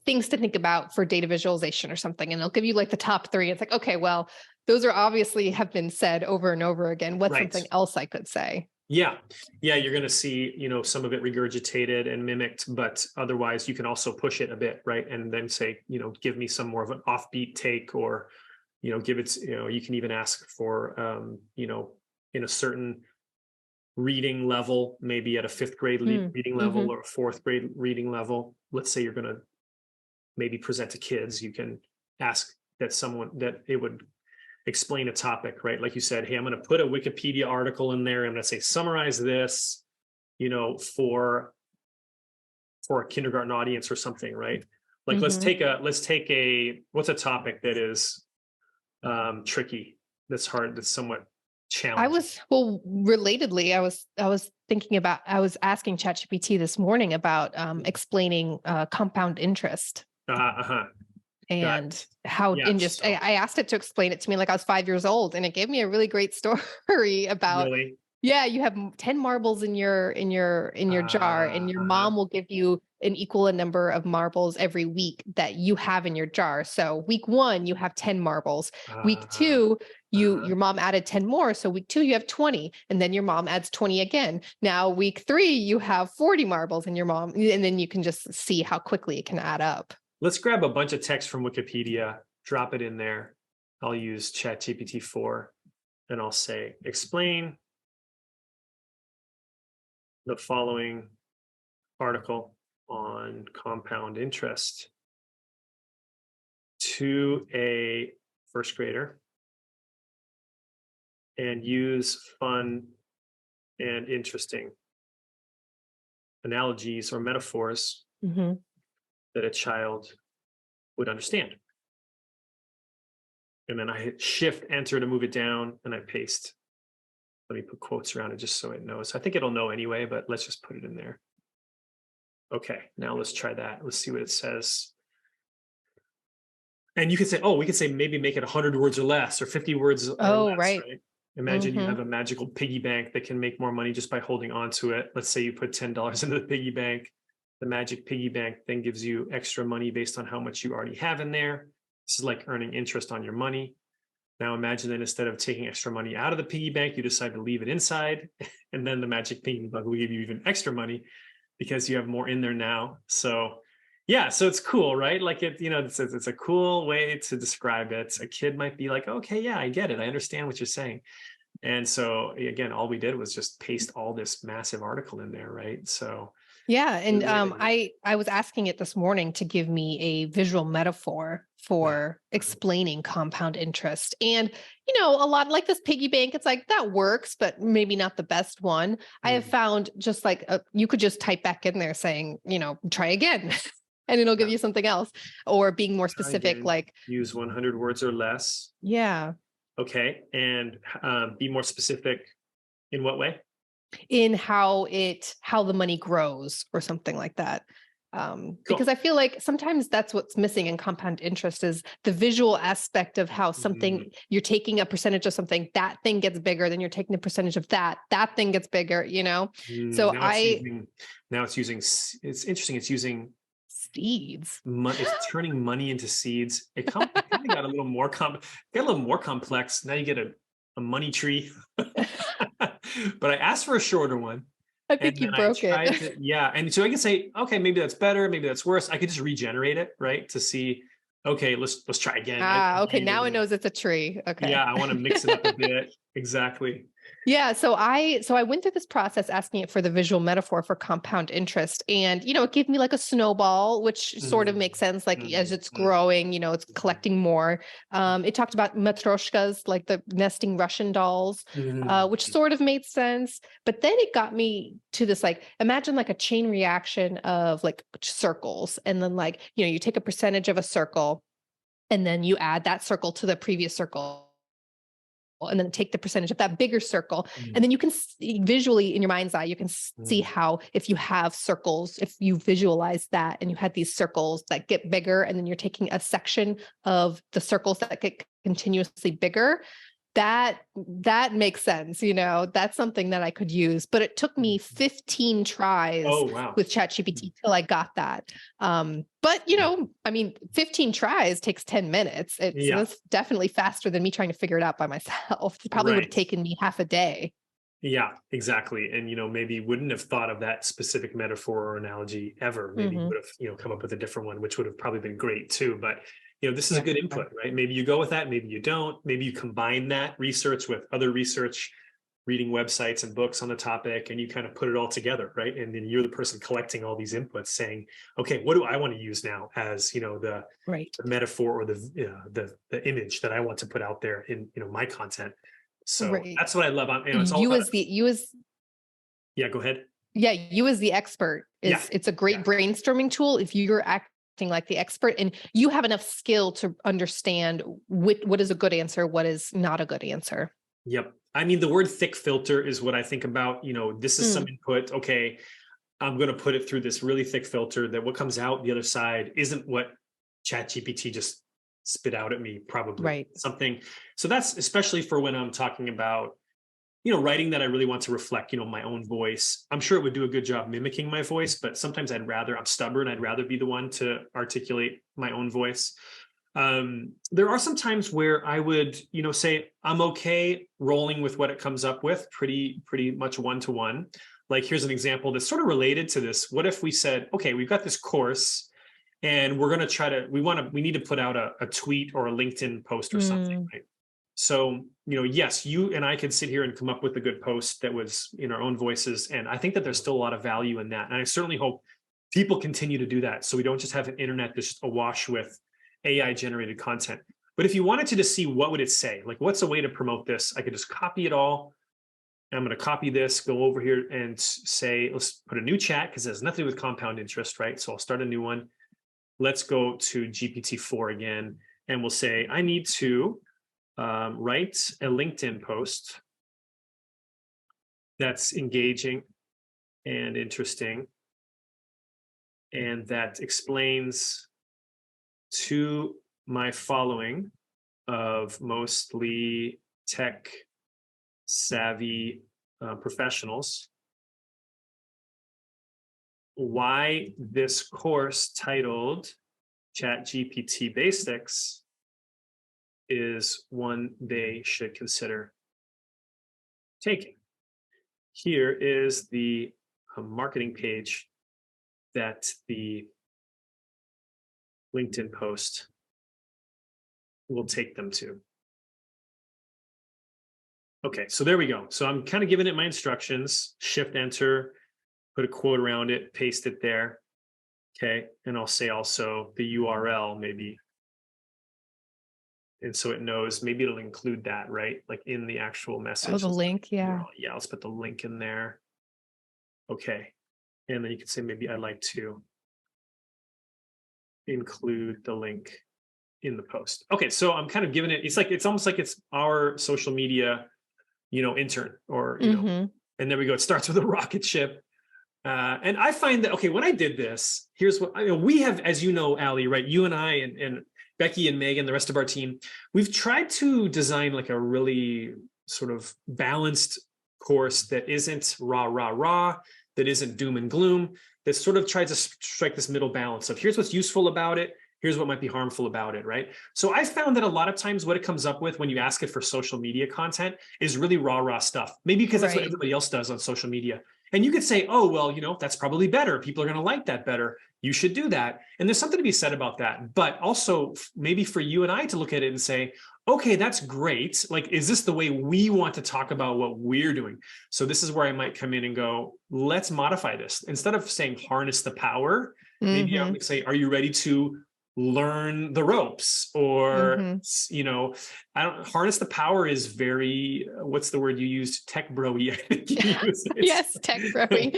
things to think about for data visualization or something, and they'll give you like the top 3. It's like, okay, well, those are obviously have been said over and over again. What's something else I could say? Yeah. You're going to see, some of it regurgitated and mimicked, but otherwise you can also push it a bit, right? And then say, give me some more of an offbeat take, or, give it, you can even ask for, in a certain reading level, maybe at a 5th grade reading level or a 4th grade reading level. Let's say you're going to maybe present to kids, you can ask that it would explain a topic, right? Like you said, hey, I'm going to put a Wikipedia article in there. I'm going to say, summarize this, for a kindergarten audience or something, right? Like let's take a what's a topic that is tricky, that's hard, that's somewhat challenging. Relatedly, I was thinking about, I was asking ChatGPT this morning about explaining compound interest. And how, yeah, and just, I asked it to explain it to me like I was 5 years old, and it gave me a really great story about, really? yeah, you have 10 marbles in your jar, and your mom will give you an equal number of marbles every week that you have in your jar. So week 1, you have 10 marbles. Week 2, your mom added 10 more. So week 2, you have 20. And then your mom adds 20 again. Now week 3, you have 40 marbles in your mom. And then you can just see how quickly it can add up. Let's grab a bunch of text from Wikipedia, drop it in there. I'll use ChatGPT 4, and I'll say, explain the following article on compound interest to a first grader, and use fun and interesting analogies or metaphors that a child would understand. And then I hit Shift Enter to move it down, and I paste. Let me put quotes around it just so it knows. I think it'll know anyway, but let's just put it in there. Okay, now let's try that. Let's see what it says. And you could say, we could say maybe make it 100 words or less, or 50 words or less, right? Imagine you have a magical piggy bank that can make more money just by holding on to it. Let's say you put $10 into the piggy bank. The magic piggy bank then gives you extra money based on how much you already have in there. This is like earning interest on your money. Now imagine that instead of taking extra money out of the piggy bank, you decide to leave it inside, and then the magic piggy bank will give you even extra money because you have more in there now. So yeah, so it's cool, right? Like it's a cool way to describe it. A kid might be like, okay, yeah, I get it. I understand what you're saying. And so again, all we did was just paste all this massive article in there, right? So yeah, and I was asking it this morning to give me a visual metaphor for explaining compound interest. And, a lot like this piggy bank, it's like that works, but maybe not the best one. I have found just like you could just type back in there saying, try again. And it'll give you something else, or being more specific, again, like use 100 words or less. Yeah. Okay. And be more specific in what way? In how the money grows or something like that. Because I feel like sometimes that's what's missing in compound interest is the visual aspect of how something, you're taking a percentage of something, that thing gets bigger, then you're taking a percentage of that thing gets bigger, So it's interesting. It's using seeds. It's turning money into seeds. It kind of got a little more complex. Now you get a money tree. But I asked for a shorter one. I think you broke it. Yeah. And so I can say, okay, maybe that's better. Maybe that's worse. I could just regenerate it, right? To see, okay, let's try again. Okay. Now it knows it's a tree. Okay. Yeah. I want to mix it up a bit. Exactly. Yeah. So I went through this process asking it for the visual metaphor for compound interest. And, it gave me like a snowball, which sort of makes sense. Like as it's growing, it's collecting more. It talked about matryoshkas, like the nesting Russian dolls, which sort of made sense. But then it got me to this, like, imagine like a chain reaction of like circles. And then like, you take a percentage of a circle and then you add that circle to the previous circle, and then take the percentage of that bigger circle. And then you can see visually in your mind's eye, you can see how, if you have circles, if you visualize that and you had these circles that get bigger, and then you're taking a section of the circles that get continuously bigger, that makes sense. That's something that I could use, but it took me 15 tries with ChatGPT till I got that. But 15 tries takes 10 minutes. It's definitely faster than me trying to figure it out by myself. It probably would have taken me half a day. Yeah, exactly. And, maybe wouldn't have thought of that specific metaphor or analogy ever. Maybe you would have, come up with a different one, which would have probably been great too. But this is a good input, right? Maybe you go with that, maybe you don't. Maybe you combine that research with other research reading websites and books on the topic, and you kind of put it all together, right? And then you're the person collecting all these inputs, saying, okay, what do I want to use now as, the Right. metaphor or the image that I want to put out there in, my content. So Right. that's what I love. It's all You about, as yeah, go ahead. you as the expert Yeah. it's a great brainstorming tool if you're acting like the expert and you have enough skill to understand what is a good answer, what is not a good answer. Yep. I mean, the word thick filter is what I think about. This is some input. Okay, I'm going to put it through this really thick filter that what comes out the other side isn't what ChatGPT just spit out at me, probably. Right. Something. So that's especially for when I'm talking about, writing that I really want to reflect, my own voice. I'm sure it would do a good job mimicking my voice, but sometimes I'm stubborn. I'd rather be the one to articulate my own voice. There are some times where I would, say I'm okay rolling with what it comes up with pretty much one-to-one. Like, here's an example that's sort of related to this. What if we said, okay, we've got this course and we're going to we need to put out a tweet or a LinkedIn post or something, right? So, yes, you and I could sit here and come up with a good post that was in our own voices. And I think that there's still a lot of value in that. And I certainly hope people continue to do that. So we don't just have an internet that's just awash with AI generated content. But if you wanted to just see what would it say, like what's a way to promote this, I could just copy it all. I'm going to copy this, go over here and say, let's put a new chat because it has nothing with compound interest, right? So I'll start a new one. Let's go to GPT-4 again, and we'll say, I need to write a LinkedIn post that's engaging and interesting and that explains to my following of mostly tech savvy professionals why this course titled ChatGPT Basics is one they should consider taking. Here is the marketing page that the LinkedIn post will take them to. Okay, so there we go. So I'm kind of giving it my instructions, shift enter, put a quote around it, paste it there. Okay, and I'll say also the URL maybe. And so it knows, maybe it'll include that, right? Like in the actual message. Oh, the link, yeah. Yeah, let's put the link in there. Okay, and then you can say maybe I'd like to include the link in the post. Okay, so I'm kind of giving it, it's almost like it's our social media, intern or, and there we go. It starts with a rocket ship. And I find that, okay, when I did this, here's what, we have, as you know, Alli, right? You and I and Becky and Megan, the rest of our team, we've tried to design like a really sort of balanced course that isn't rah, that isn't doom and gloom, that sort of tries to strike this middle balance of here's what's useful about it, here's what might be harmful about it, right? So I found that a lot of times what it comes up with when you ask it for social media content is really rah stuff. Maybe because that's what everybody else does on social media. And you could say, oh, well, that's probably better. People are going to like that better. You should do that. And there's something to be said about that. But also maybe for you and I to look at it and say, okay, that's great. Like, is this the way we want to talk about what we're doing? So this is where I might come in and go, let's modify this. Instead of saying harness the power, maybe I would say, are you ready to learn the ropes? Or, I don't, harness the power is very, what's the word you used? Tech bro-y. Yes, tech bro-y.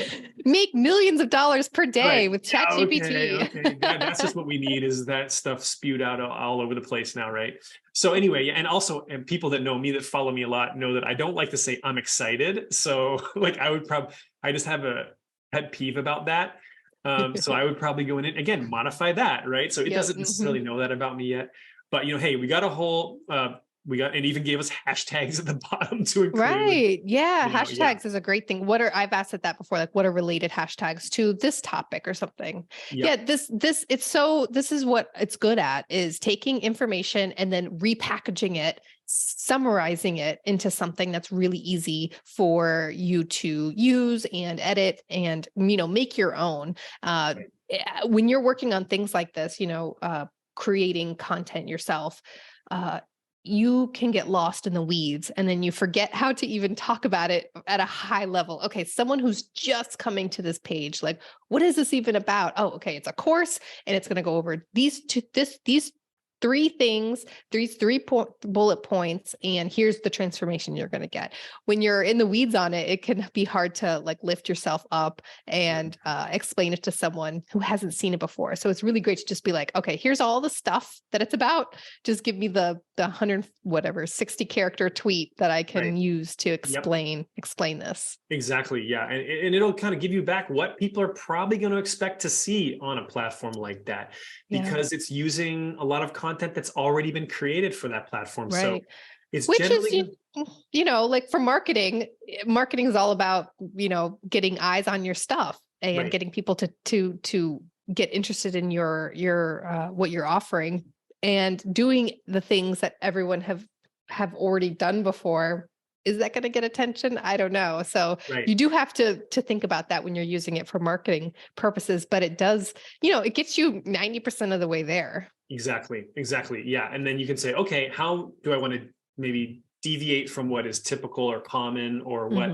Make millions of dollars per day with ChatGPT. Okay. That's just what we need, is that stuff spewed out all over the place now, right? So anyway, and also, and people that know me, that follow me a lot, know that I don't like to say I'm excited. So like I just have a pet peeve about that. So I would probably go in and again, modify that, right? So it doesn't necessarily know that about me yet, but hey, we got a whole, and even gave us hashtags at the bottom to include. Right. Yeah. Hashtags is a great thing. I've asked it that before, like what are related hashtags to this topic or something? Yeah. This is what it's good at, is taking information and then repackaging it, summarizing it into something that's really easy for you to use and edit and, make your own. When you're working on things like this, creating content yourself, you can get lost in the weeds and then you forget how to even talk about it at a high level. Okay, someone who's just coming to this page, like, what is this even about? Oh, okay, it's a course and it's going to go over these three things, these bullet points, and here's the transformation you're going to get. When you're in the weeds on it, it can be hard to like lift yourself up and explain it to someone who hasn't seen it before. So it's really great to just be like, okay, here's all the stuff that it's about. Just give me the 60 character tweet that I can use to explain this. Exactly. Yeah. And it'll kind of give you back what people are probably going to expect to see on a platform like that, because it's using a lot of content that's already been created for that platform. Right. So it's which generally, is, like for marketing is all about, getting eyes on your stuff and getting people to get interested in your what you're offering and doing the things that everyone have already done before. Is that going to get attention? I don't know. So you do have to think about that when you're using it for marketing purposes, but it does, it gets you 90% of the way there. Exactly. Yeah. And then you can say, okay, how do I want to maybe deviate from what is typical or common, or what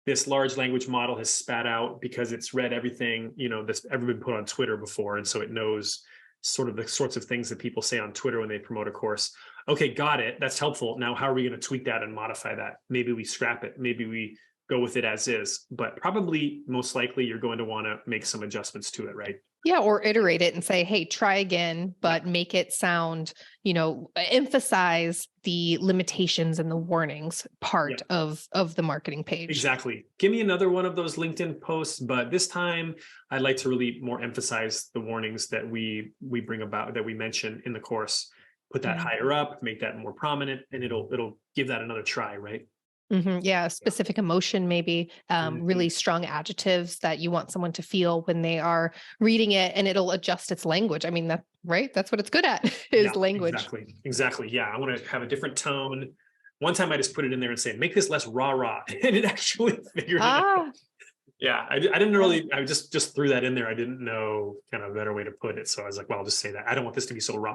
this large language model has spat out because it's read everything, that's ever been put on Twitter before. And so it knows sort of the sorts of things that people say on Twitter when they promote a course. Okay, got it. That's helpful. Now, how are we going to tweak that and modify that? Maybe we scrap it. Maybe we go with it as is, but probably most likely you're going to want to make some adjustments to it, right? Yeah, or iterate it and say, hey, try again, but make it sound, emphasize the limitations and the warnings part of the marketing page. Exactly. Give me another one of those LinkedIn posts, but this time I'd like to really more emphasize the warnings that we bring about, that we mention in the course. Put that higher up, make that more prominent, and it'll give that another try, right? Yeah, specific emotion, maybe really strong adjectives that you want someone to feel when they are reading it, and it'll adjust its language. I mean, that's what it's good at, is language. Exactly. Yeah, I want to have a different tone. One time I just put it in there and say, make this less rah-rah, and it actually figured it out. Yeah, I didn't really, I just threw that in there. I didn't know kind of a better way to put it. So I was like, well, I'll just say that. I don't want this to be so rah.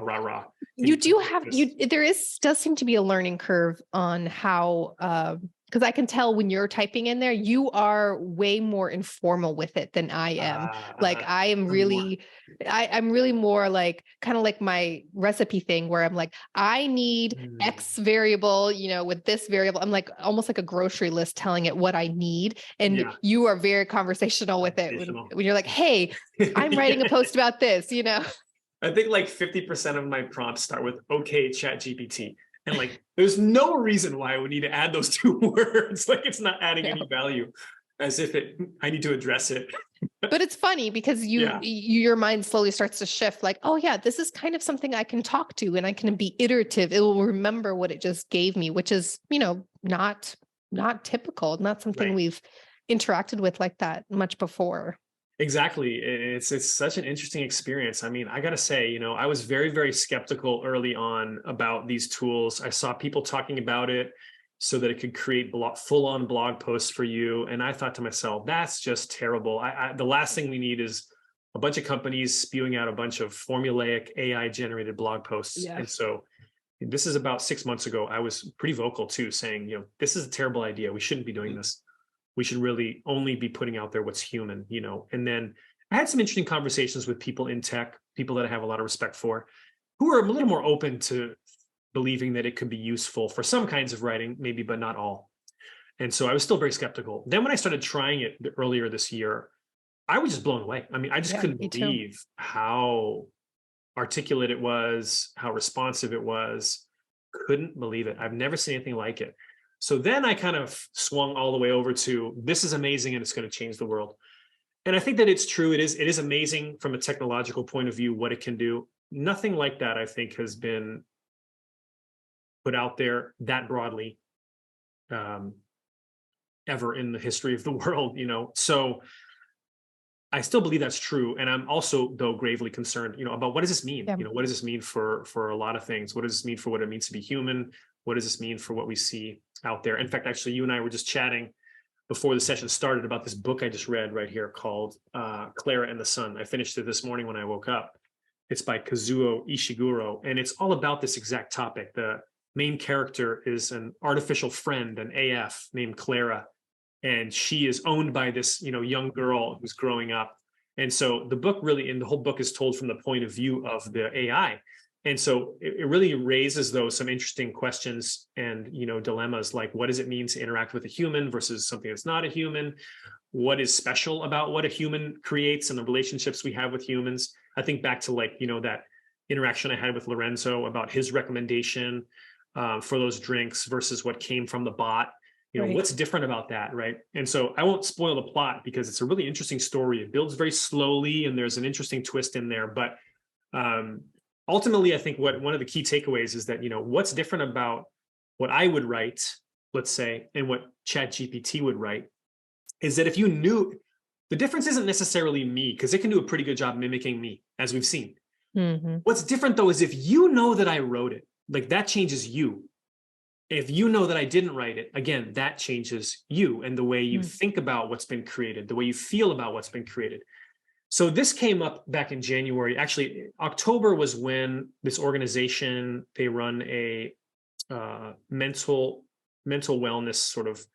Does seem to be a learning curve on how, because I can tell when you're typing in there, you are way more informal with it than I am. I am really, I'm really more like, kind of like my recipe thing where I'm like, I need X variable, with this variable. I'm like, almost like a grocery list telling it what I need. And you are very conversational with it when you're like, hey, I'm writing a post about this, I think like 50% of my prompts start with, okay, ChatGPT. And like, there's no reason why I would need to add those two words. Like, it's not adding any value, as if I need to address it. But it's funny because your mind slowly starts to shift, like, oh yeah, this is kind of something I can talk to and I can be iterative. It will remember what it just gave me, which is, not typical, not something we've interacted with like that much before. Exactly. It's such an interesting experience. I mean, I got to say, I was very, very skeptical early on about these tools. I saw people talking about it so that it could create full-on blog posts for you. And I thought to myself, that's just terrible. The last thing we need is a bunch of companies spewing out a bunch of formulaic AI-generated blog posts. And so this is about 6 months ago. I was pretty vocal too, saying, this is a terrible idea. We shouldn't be doing this. We should really only be putting out there what's human, And then I had some interesting conversations with people in tech, people that I have a lot of respect for, who are a little more open to believing that it could be useful for some kinds of writing, maybe, but not all. And so I was still very skeptical. Then when I started trying it earlier this year, I was just blown away. I mean, I just couldn't believe how articulate it was, how responsive it was. Couldn't believe it. I've never seen anything like it. So then I kind of swung all the way over to, this is amazing and it's going to change the world. And I think that it's true. It is amazing from a technological point of view, what it can do. Nothing like that, I think, has been put out there that broadly ever in the history of the world, So I still believe that's true. And I'm also, though, gravely concerned, about what does this mean? What does this mean for a lot of things? What does this mean for what it means to be human? What does this mean for what we see out there? In fact, actually, you and I were just chatting before the session started about this book I just read right here called Clara and the Sun. I finished it this morning when I woke up. It's by Kazuo Ishiguro, and it's all about this exact topic, the main character is an artificial friend, an AF named Clara, and she is owned by this, young girl who's growing up. And so the book really, and the whole book is told from the point of view of the AI. And so it really raises some interesting questions and, dilemmas, like what does it mean to interact with a human versus something that's not a human? What is special about what a human creates and the relationships we have with humans? I think back to that interaction I had with Lorenzo about his recommendation for those drinks versus what came from the bot. Right. What's different about that, right? And so I won't spoil the plot because it's a really interesting story. It builds very slowly and there's an interesting twist in there. But ultimately, I think one of the key takeaways is that, what's different about what I would write, let's say, and what ChatGPT would write is that if you knew, the difference isn't necessarily me, because it can do a pretty good job mimicking me, as we've seen. Mm-hmm. What's different, though, is if you know that I wrote it, like that changes you. If you know that I didn't write it, again, that changes you and the way you think about what's been created, the way you feel about what's been created. So this came up back in January. Actually, October was when this organization, they run a mental wellness sort of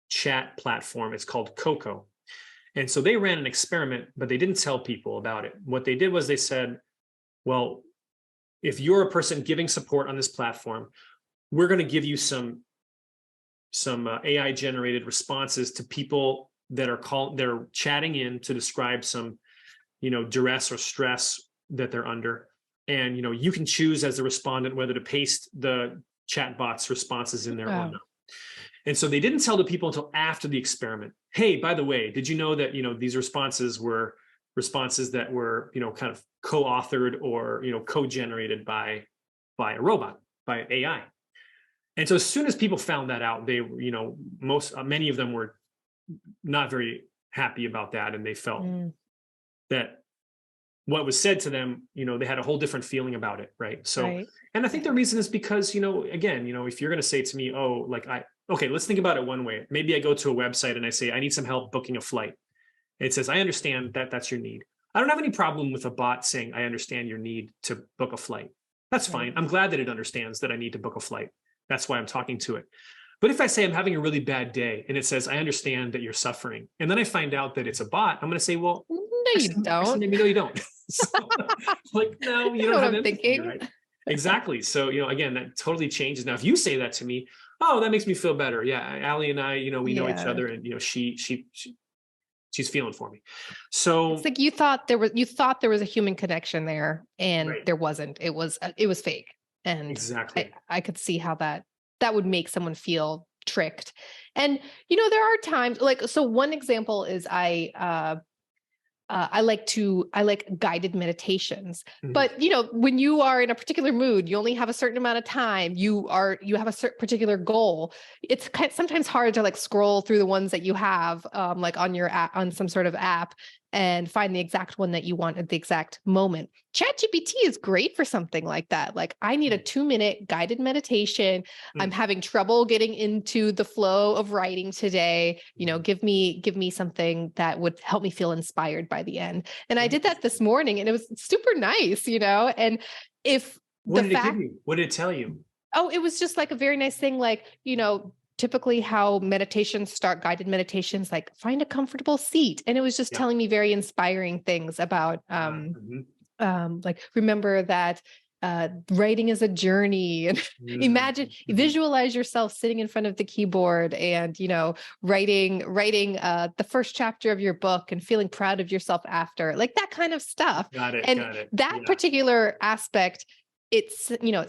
chat platform. It's called Coco. And so they ran an experiment, but they didn't tell people about it. What they did was they said, well, if you're a person giving support on this platform, we're going to give you some AI generated responses to people that are chatting in to describe some, duress or stress that they're under. And, you can choose as the respondent whether to paste the chatbot's responses in there or not. And so they didn't tell the people until after the experiment. Hey, by the way, did you know that, these responses were responses that were, kind of co-authored or, co-generated by a robot, by AI. And so as soon as people found that out, they, many of them were not very happy about that. And they felt that what was said to them, they had a whole different feeling about it. Right. So, Right. And I think the reason is because, again, if you're going to say to me, oh, okay, let's think about it one way. Maybe I go to a website and I say, I need some help booking a flight. And it says, I understand that that's your need. I don't have any problem with a bot saying, I understand your need to book a flight. That's fine. I'm glad that it understands that I need to book a flight. That's why I'm talking to it. But if I say I'm having a really bad day and it says, I understand that you're suffering, and then I find out that it's a bot, I'm going to say, well, no, you don't. Maybe no, you don't. So, no, you don't have I'm thinking. Right? Exactly. So, again, that totally changes. Now, if you say that to me, oh, that makes me feel better. Yeah, Alli and I, we know each other, and she's feeling for me. So it's like you thought there was a human connection there, and there wasn't. It was fake. And exactly, I could see how that would make someone feel tricked. And there are times so one example is I like guided meditations, but when you are in a particular mood, you only have a certain amount of time. You have a certain particular goal. It's sometimes hard to scroll through the ones that you have, on your app, on some sort of app, and find the exact one that you want at the exact moment. ChatGPT is great for something like that. Like, I need a 2-minute guided meditation. I'm having trouble getting into the flow of writing today. Give me something that would help me feel inspired by the end. And I did that this morning, and it was super nice, And if what did it give you? What did it tell you? Oh, it was just a very nice thing, typically how guided meditations, find a comfortable seat. And it was just telling me very inspiring things about, remember that writing is a journey, and visualize yourself sitting in front of the keyboard and, writing the first chapter of your book and feeling proud of yourself after, that kind of stuff. Got it. That particular aspect, it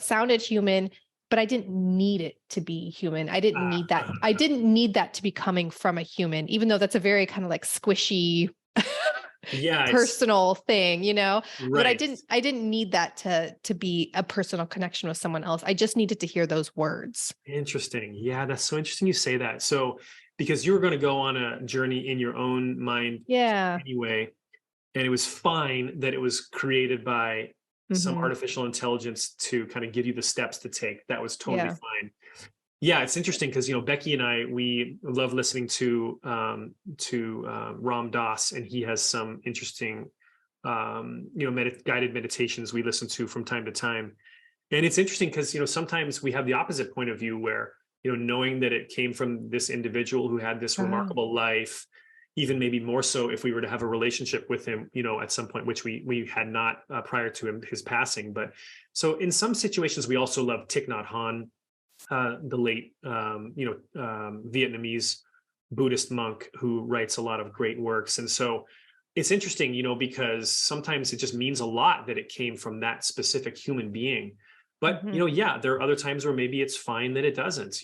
sounded human, but I didn't need it to be human. I didn't need that. I didn't need that to be coming from a human, even though that's a very kind of squishy, personal thing, Right. But I didn't need that to be a personal connection with someone else. I just needed to hear those words. Interesting. Yeah, that's so interesting you say that. So, because you were going to go on a journey in your own mind anyway, and it was fine that it was created by some artificial intelligence to kind of give you the steps to take. That was totally fine. Yeah, it's interesting because Becky and I, we love listening to Ram Dass, and he has some interesting guided meditations we listen to from time to time. And it's interesting because, sometimes we have the opposite point of view where, knowing that it came from this individual who had this Ah, remarkable life, even maybe more so if we were to have a relationship with him, at some point, which we had not prior to his passing. But so in some situations, we also love Thich Nhat Hanh, the late, Vietnamese Buddhist monk who writes a lot of great works. And so it's interesting, because sometimes it just means a lot that it came from that specific human being. But, mhm. yeah, there are other times where maybe it's fine that it doesn't.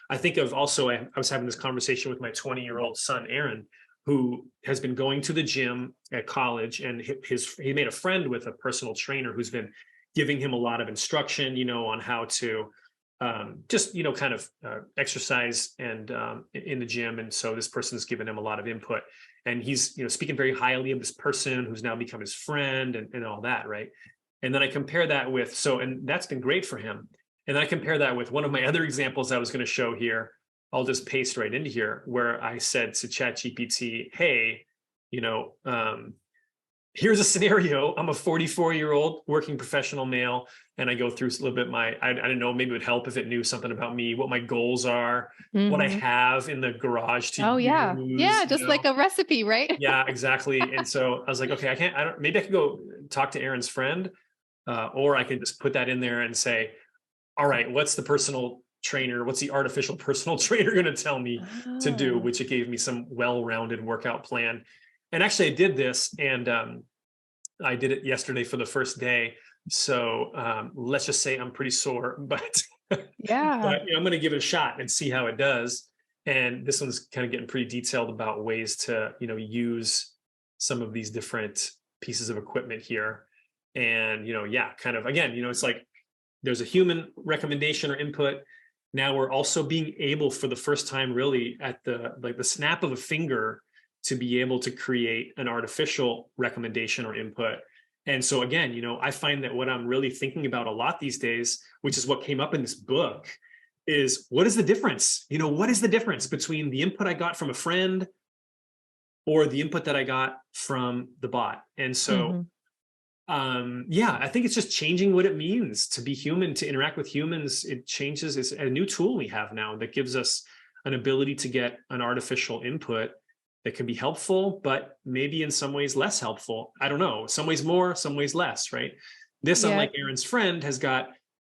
I think of also, I was having this conversation with my 20-year-old son, Aaron, who has been going to the gym at college, and he made a friend with a personal trainer who's been giving him a lot of instruction, on how to just kind of exercise and in the gym. And so this person has given him a lot of input, and he's speaking very highly of this person who's now become his friend, and all that, right? And then I compare that with, and that's been great for him. And then I compare that with one of my other examples I was going to show here. I'll just paste right into here, where I said to ChatGPT, hey, you know here's a scenario. I'm a 44-year-old working professional male, and I go through a little bit I don't know, maybe it would help if it knew something about me, what my goals are, what I Mhm. have in the garage to Oh yeah. use, Yeah, just like a recipe, right? Yeah, exactly. And so I was like, okay, I don't, maybe I could go talk to Aaron's friend, or I could just put that in there and say, all right, what's the artificial personal trainer going to tell me to do? Ah. Which it gave me some well-rounded workout plan. And actually I did this, and I did it yesterday for the first day. So let's just say I'm pretty sore, but Yeah. I'm going to give it a shot and see how it does. And this one's kind of getting pretty detailed about ways to use some of these different pieces of equipment here. And yeah, kind of again, it's like there's a human recommendation or input. Now we're also being able, for the first time, really at the snap of a finger, to be able to create an artificial recommendation or input. And so again, I find that what I'm really thinking about a lot these days, which is what came up in this book, is what is the difference? What is the difference between the input I got from a friend or the input that I got from the bot? And so Mhm. yeah, I think it's just changing what it means to be human, to interact with humans. It changes. It's a new tool we have now that gives us an ability to get an artificial input that can be helpful, but maybe in some ways less helpful. I don't know, some ways more, some ways less, right? This, Yeah. unlike Aaron's friend, has got,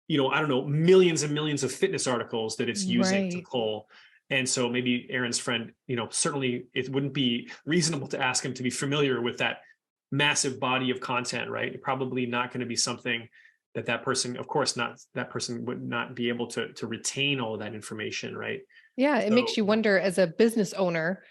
I don't know, millions and millions of fitness articles that it's using to Right. pull. And so maybe Aaron's friend, certainly it wouldn't be reasonable to ask him to be familiar with that massive body of content, right? Probably not going to be something that person, of course, not that person would not be able to retain all of that information, right? Yeah, it makes So you wonder as a business owner,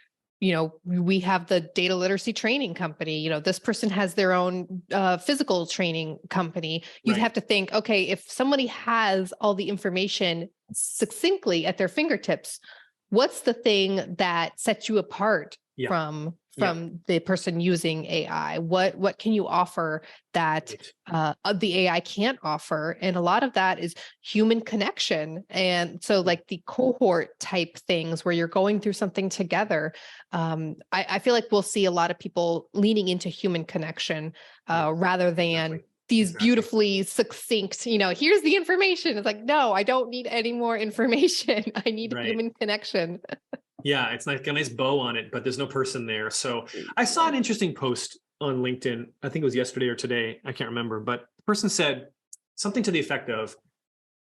we have the data literacy training company, this person has their own physical training company. You'd right, have to think, okay, if somebody has all the information succinctly at their fingertips, what's the thing that sets you apart yeah, from yeah, the person using AI? What can you offer that right, the AI can't offer? And a lot of that is human connection. And so, yeah, like the cohort type things where you're going through something together, I feel like we'll see a lot of people leaning into human connection yeah, rather than exactly, these exactly, beautifully succinct, here's the information. It's like, no, I don't need any more information. I need right. human connection. Yeah, it's like a nice bow on it, but there's no person there. So I saw Yeah. an interesting post on LinkedIn. I think it was yesterday or today. I can't remember, but the person said something to the effect of,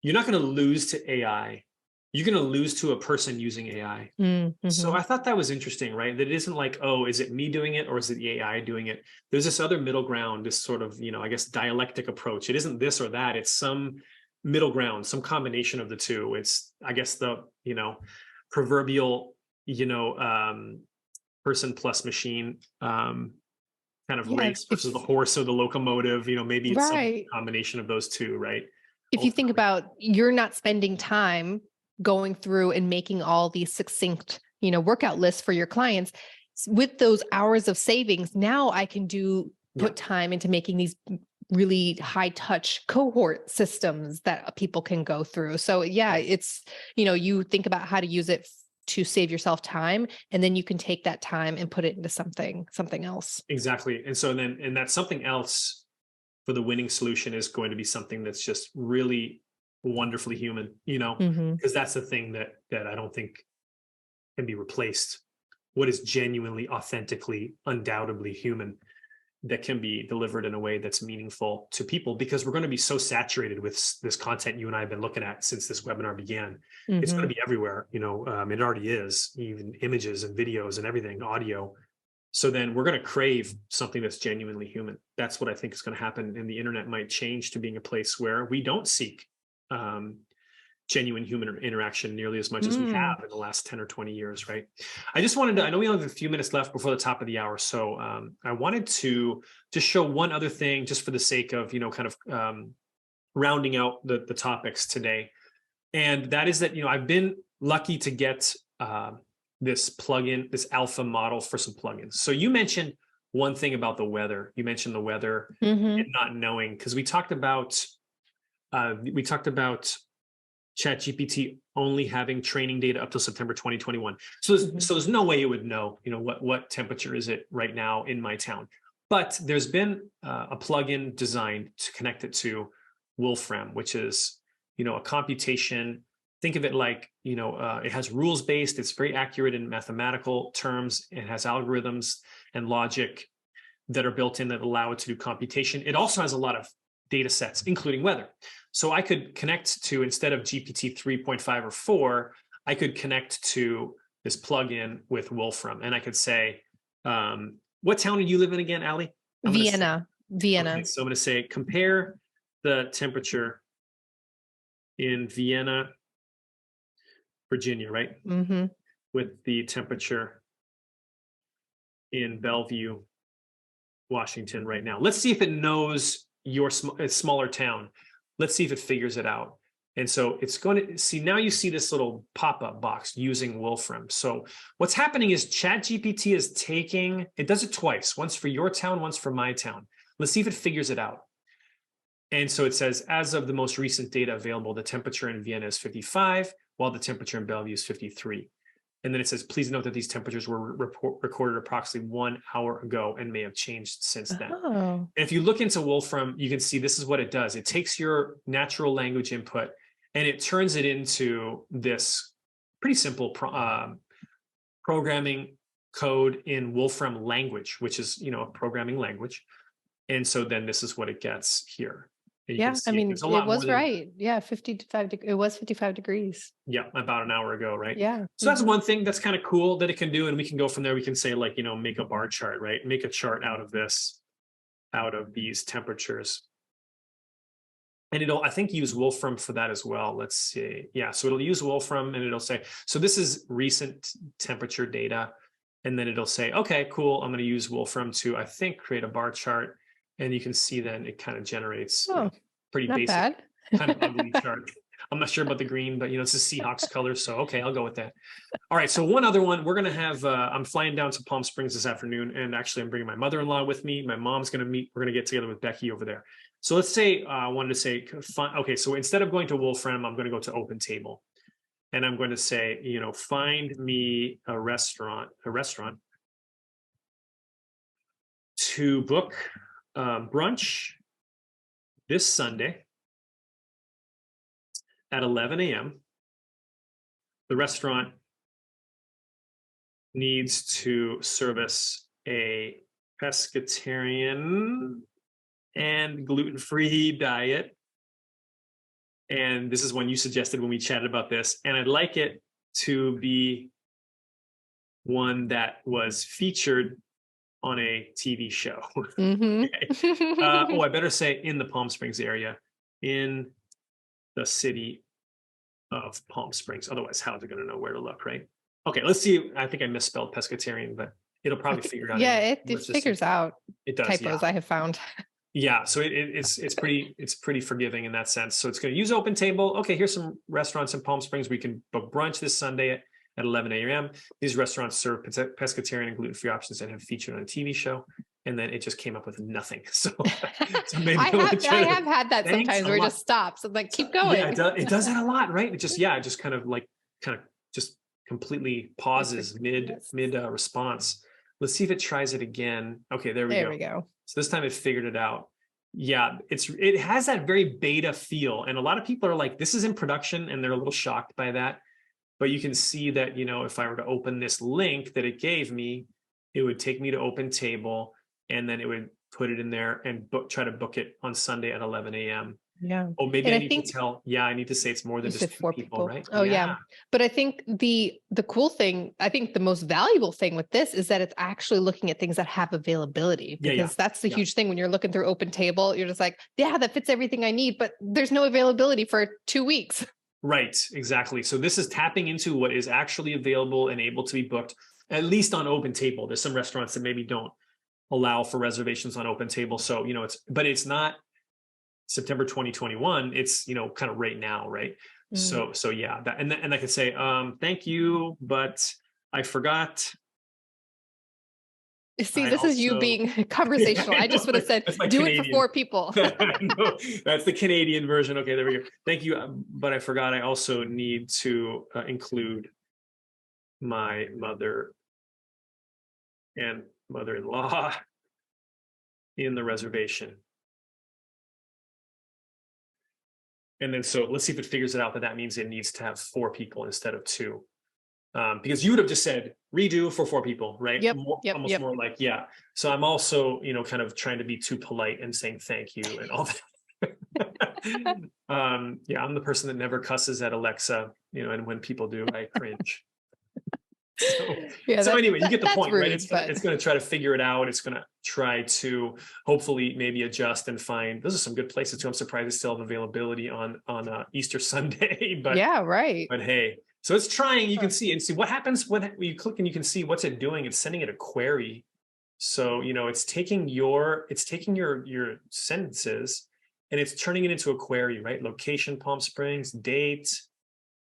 you're not going to lose to AI. You're going to lose to a person using AI. So Mm-hmm. I thought that was interesting, right? That it isn't like, oh, is it me doing it or is it the AI doing it? There's this other middle ground, this sort of, I guess, dialectic approach. It isn't this or that. It's some middle ground, some combination of the two. It's, I guess, the, proverbial, you know, um, person plus machine kind of Yeah. race versus the horse or the locomotive. Maybe it's some Right. combination of those two, right? If you think Ultimately. about, you're not spending time going through and making all these succinct, workout lists for your clients. With those hours of savings, now I can Yeah. put time into making these really high touch cohort systems that people can go through. So yeah, Right. it's, you think about how to use it to save yourself time, and then you can take that time and put it into something else. Exactly. And so then, and that's something else. for the winning solution is going to be something that's just really wonderfully human, because that's the thing that I don't think can be replaced. What is genuinely, authentically, undoubtedly human that can be delivered in a way that's meaningful to people, because we're going to be so saturated with this content you and I have been looking at since this webinar began. It's going to be everywhere, it already is, even images and videos and everything, audio. So then we're going to crave something that's genuinely human. That's what I think is going to happen. And the internet might change to being a place where we don't seek genuine human interaction nearly as much as we have in the last 10 or 20 years, right? I just wanted to, I know we only have a few minutes left before the top of the hour. So I wanted to just show one other thing, just for the sake of, kind of rounding out the topics today. And that is that, I've been lucky to get this plugin, this alpha model for some plugins. So you mentioned one thing about the weather. You mentioned the weather and not knowing, because we talked about ChatGPT only having training data up till September 2021. So there's no way it would know, what temperature is it right now in my town. But there's been a plugin designed to connect it to Wolfram, which is, a computation. Think of it like, it has rules-based. It's very accurate in mathematical terms. It has algorithms and logic that are built in that allow it to do computation. It also has a lot of data sets, including weather. So I could connect to, instead of GPT 3.5 or 4, I could connect to this plugin with Wolfram. And I could say, what town do you live in again, Alli? Vienna. Okay, so I'm going to say, compare the temperature in Vienna, Virginia, right? With the temperature in Bellevue, Washington right now. Let's see if it knows your smaller town. Let's see if it figures it out. And so it's going to see, now you see this little pop-up box using Wolfram. So what's happening is ChatGPT is taking, it does it twice, once for your town, once for my town. Let's see if it figures it out. And so it says, as of the most recent data available, the temperature in Vienna is 55, while the temperature in Bellevue is 53. And then it says, please note that these temperatures were recorded approximately 1 hour ago and may have changed since then. And if you look into Wolfram, you can see this is what it does. It takes your natural language input and it turns it into this pretty simple programming code in Wolfram language, which is, a programming language. And so then this is what it gets here. Yeah, I mean, it was right. Yeah, 55. It was 55 degrees. Yeah, about an hour ago, right? Yeah. So that's one thing that's kind of cool that it can do, and we can go from there. We can say, like, make a bar chart, right? Make a chart out of this, out of these temperatures, and it'll, I think, use Wolfram for that as well. Let's see. Yeah, so it'll use Wolfram, and it'll say, so this is recent temperature data, and then it'll say, okay, cool. I'm going to use Wolfram to, I think, create a bar chart. And you can see then it kind of generates pretty basic, bad. kind of ugly chart. I'm not sure about the green, but it's a Seahawks color. So, okay, I'll go with that. All right. So one other one, we're going to have, I'm flying down to Palm Springs this afternoon. And actually I'm bringing my mother-in-law with me. My mom's going to meet, we're going to get together with Becky over there. So let's say, I wanted to say, okay, so instead of going to Wolfram, I'm going to go to OpenTable. And I'm going to say, find me a restaurant to book brunch this Sunday at 11 a.m. The restaurant needs to service a pescatarian and gluten-free diet. And this is one you suggested when we chatted about this. And I'd like it to be one that was featured on a TV show. Okay. I better say in the Palm Springs area, in the city of Palm Springs. Otherwise, how's it going to know where to look, right? Okay, let's see. I think I misspelled pescatarian, but it'll probably figure it out. Yeah, it figures out it does, typos, I have found. Yeah, so it's pretty forgiving in that sense. So it's going to use OpenTable. Okay, here's some restaurants in Palm Springs. We can book brunch this Sunday at 11 a.m. These restaurants serve pescatarian and gluten-free options that have featured on a TV show. And then it just came up with nothing. So maybe I have had that sometimes where it just stops. I'm like, keep going. Yeah, it does that a lot, right? It just kind of just completely pauses mid response. Let's see if it tries it again. Okay, there we go. go. So this time it figured it out. Yeah, it has that very beta feel. And a lot of people are like, this is in production, and they're a little shocked by that. But you can see that, if I were to open this link that it gave me, it would take me to OpenTable, and then it would put it in there and try to book it on Sunday at 11 a.m. Yeah. Oh, maybe And I I need think to tell, I need to say it's more than you just said two 4 people, people. right? Oh Yeah. yeah. But I think the cool thing, I think the most valuable thing with this is that it's actually looking at things that have availability, because that's the huge thing when you're looking through OpenTable. You're just like, yeah, that fits everything I need, but there's no availability for 2 weeks. Right, exactly. So this is tapping into what is actually available and able to be booked, at least on OpenTable. There's some restaurants that maybe don't allow for reservations on OpenTable. So, it's not September 2021. It's, kind of right now, right? So yeah, and I could say, thank you, but I forgot. See, this is you being conversational. I just would have said, do Canadian. It for 4 people. No, that's the Canadian version. Okay, there we go. Thank you. But I forgot I also need to include my mother and mother-in-law in the reservation. And then, so let's see if it figures it out that means it needs to have 4 people instead of 2. Because you would have just said redo for 4 people, right? Yep. Almost more like, yeah. So I'm also, kind of trying to be too polite and saying thank you and all that. Yeah, I'm the person that never cusses at Alexa, and when people do, I cringe. So anyway, you get the point, rude, right? It's going to try to figure it out. It's going to try to hopefully maybe adjust and find. Those are some good places too. I'm surprised they still have availability on Easter Sunday, but yeah, right. But hey. So it's trying, you can see what happens when you click, and you can see what's it doing. It's sending it a query. So, it's taking your sentences and it's turning it into a query, right? Location, Palm Springs, date,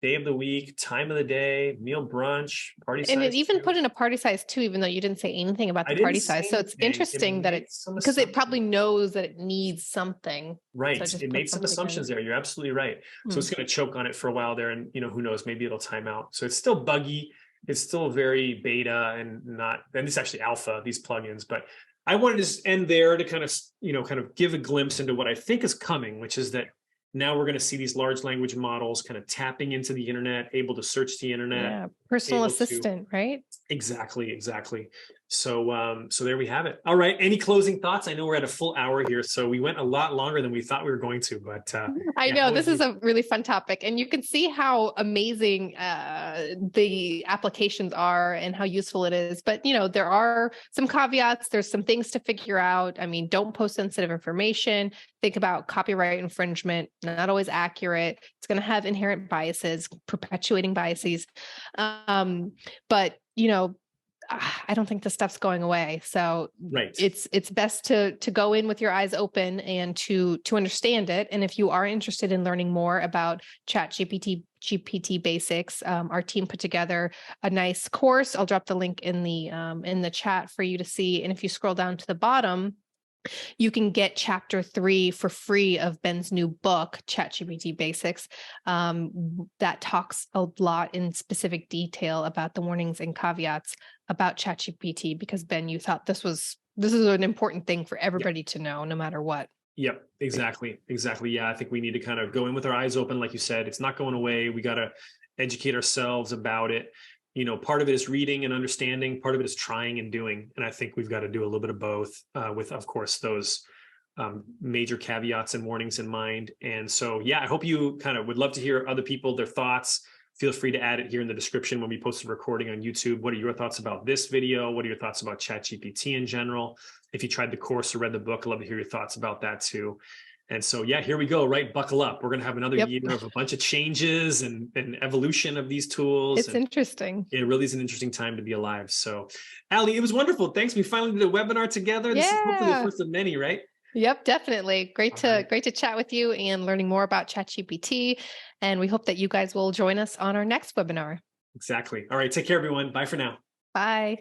day of the week, time of the day, meal, brunch, party size. And it even put in a party size too, even though you didn't say anything about the party size. So it's interesting that because it probably knows that it needs something. Right. So it made some assumptions there. You're absolutely right. So it's going to choke on it for a while there, and who knows, maybe it'll time out. So it's still buggy. It's still very beta and it's actually alpha, these plugins, but I wanted to just end there to kind of give a glimpse into what I think is coming, which is that now we're going to see these large language models kind of tapping into the internet, able to search the internet. Yeah, personal assistant, right? Exactly. So there we have it. All right. Any closing thoughts? I know we're at a full hour here, so we went a lot longer than we thought we were going to, but I know this is a really fun topic, and you can see how amazing the applications are and how useful it is. But, there are some caveats. There's some things to figure out. I mean, don't post sensitive information. Think about copyright infringement, not always accurate. It's going to have inherent biases, perpetuating biases. But, I don't think this stuff's going away. So it's best to go in with your eyes open and to understand it. And if you are interested in learning more about ChatGPT basics, our team put together a nice course. I'll drop the link in the chat for you to see. And if you scroll down to the bottom, you can get chapter 3 for free of Ben's new book, ChatGPT Basics, that talks a lot in specific detail about the warnings and caveats about ChatGPT, because Ben, you thought this is an important thing for everybody to know, no matter what. Yep, exactly. Yeah, I think we need to kind of go in with our eyes open. Like you said, it's not going away. We got to educate ourselves about it. Part of it is reading and understanding. Part of it is trying and doing. And I think we've got to do a little bit of both with, of course, those major caveats and warnings in mind. And so, yeah, I hope you kind of would love to hear other people, their thoughts. Feel free to add it here in the description when we post a recording on YouTube. What are your thoughts about this video? What are your thoughts about ChatGPT in general? If you tried the course or read the book, I'd love to hear your thoughts about that too. And so, yeah, here we go, right? Buckle up. We're going to have another year of a bunch of changes and evolution of these tools. It's interesting. It really is an interesting time to be alive. So, Alli, it was wonderful. Thanks. We finally did a webinar together. This is hopefully the first of many, right? Yep, definitely. Great to chat with you and learning more about ChatGPT. And we hope that you guys will join us on our next webinar. Exactly. All right. Take care, everyone. Bye for now. Bye.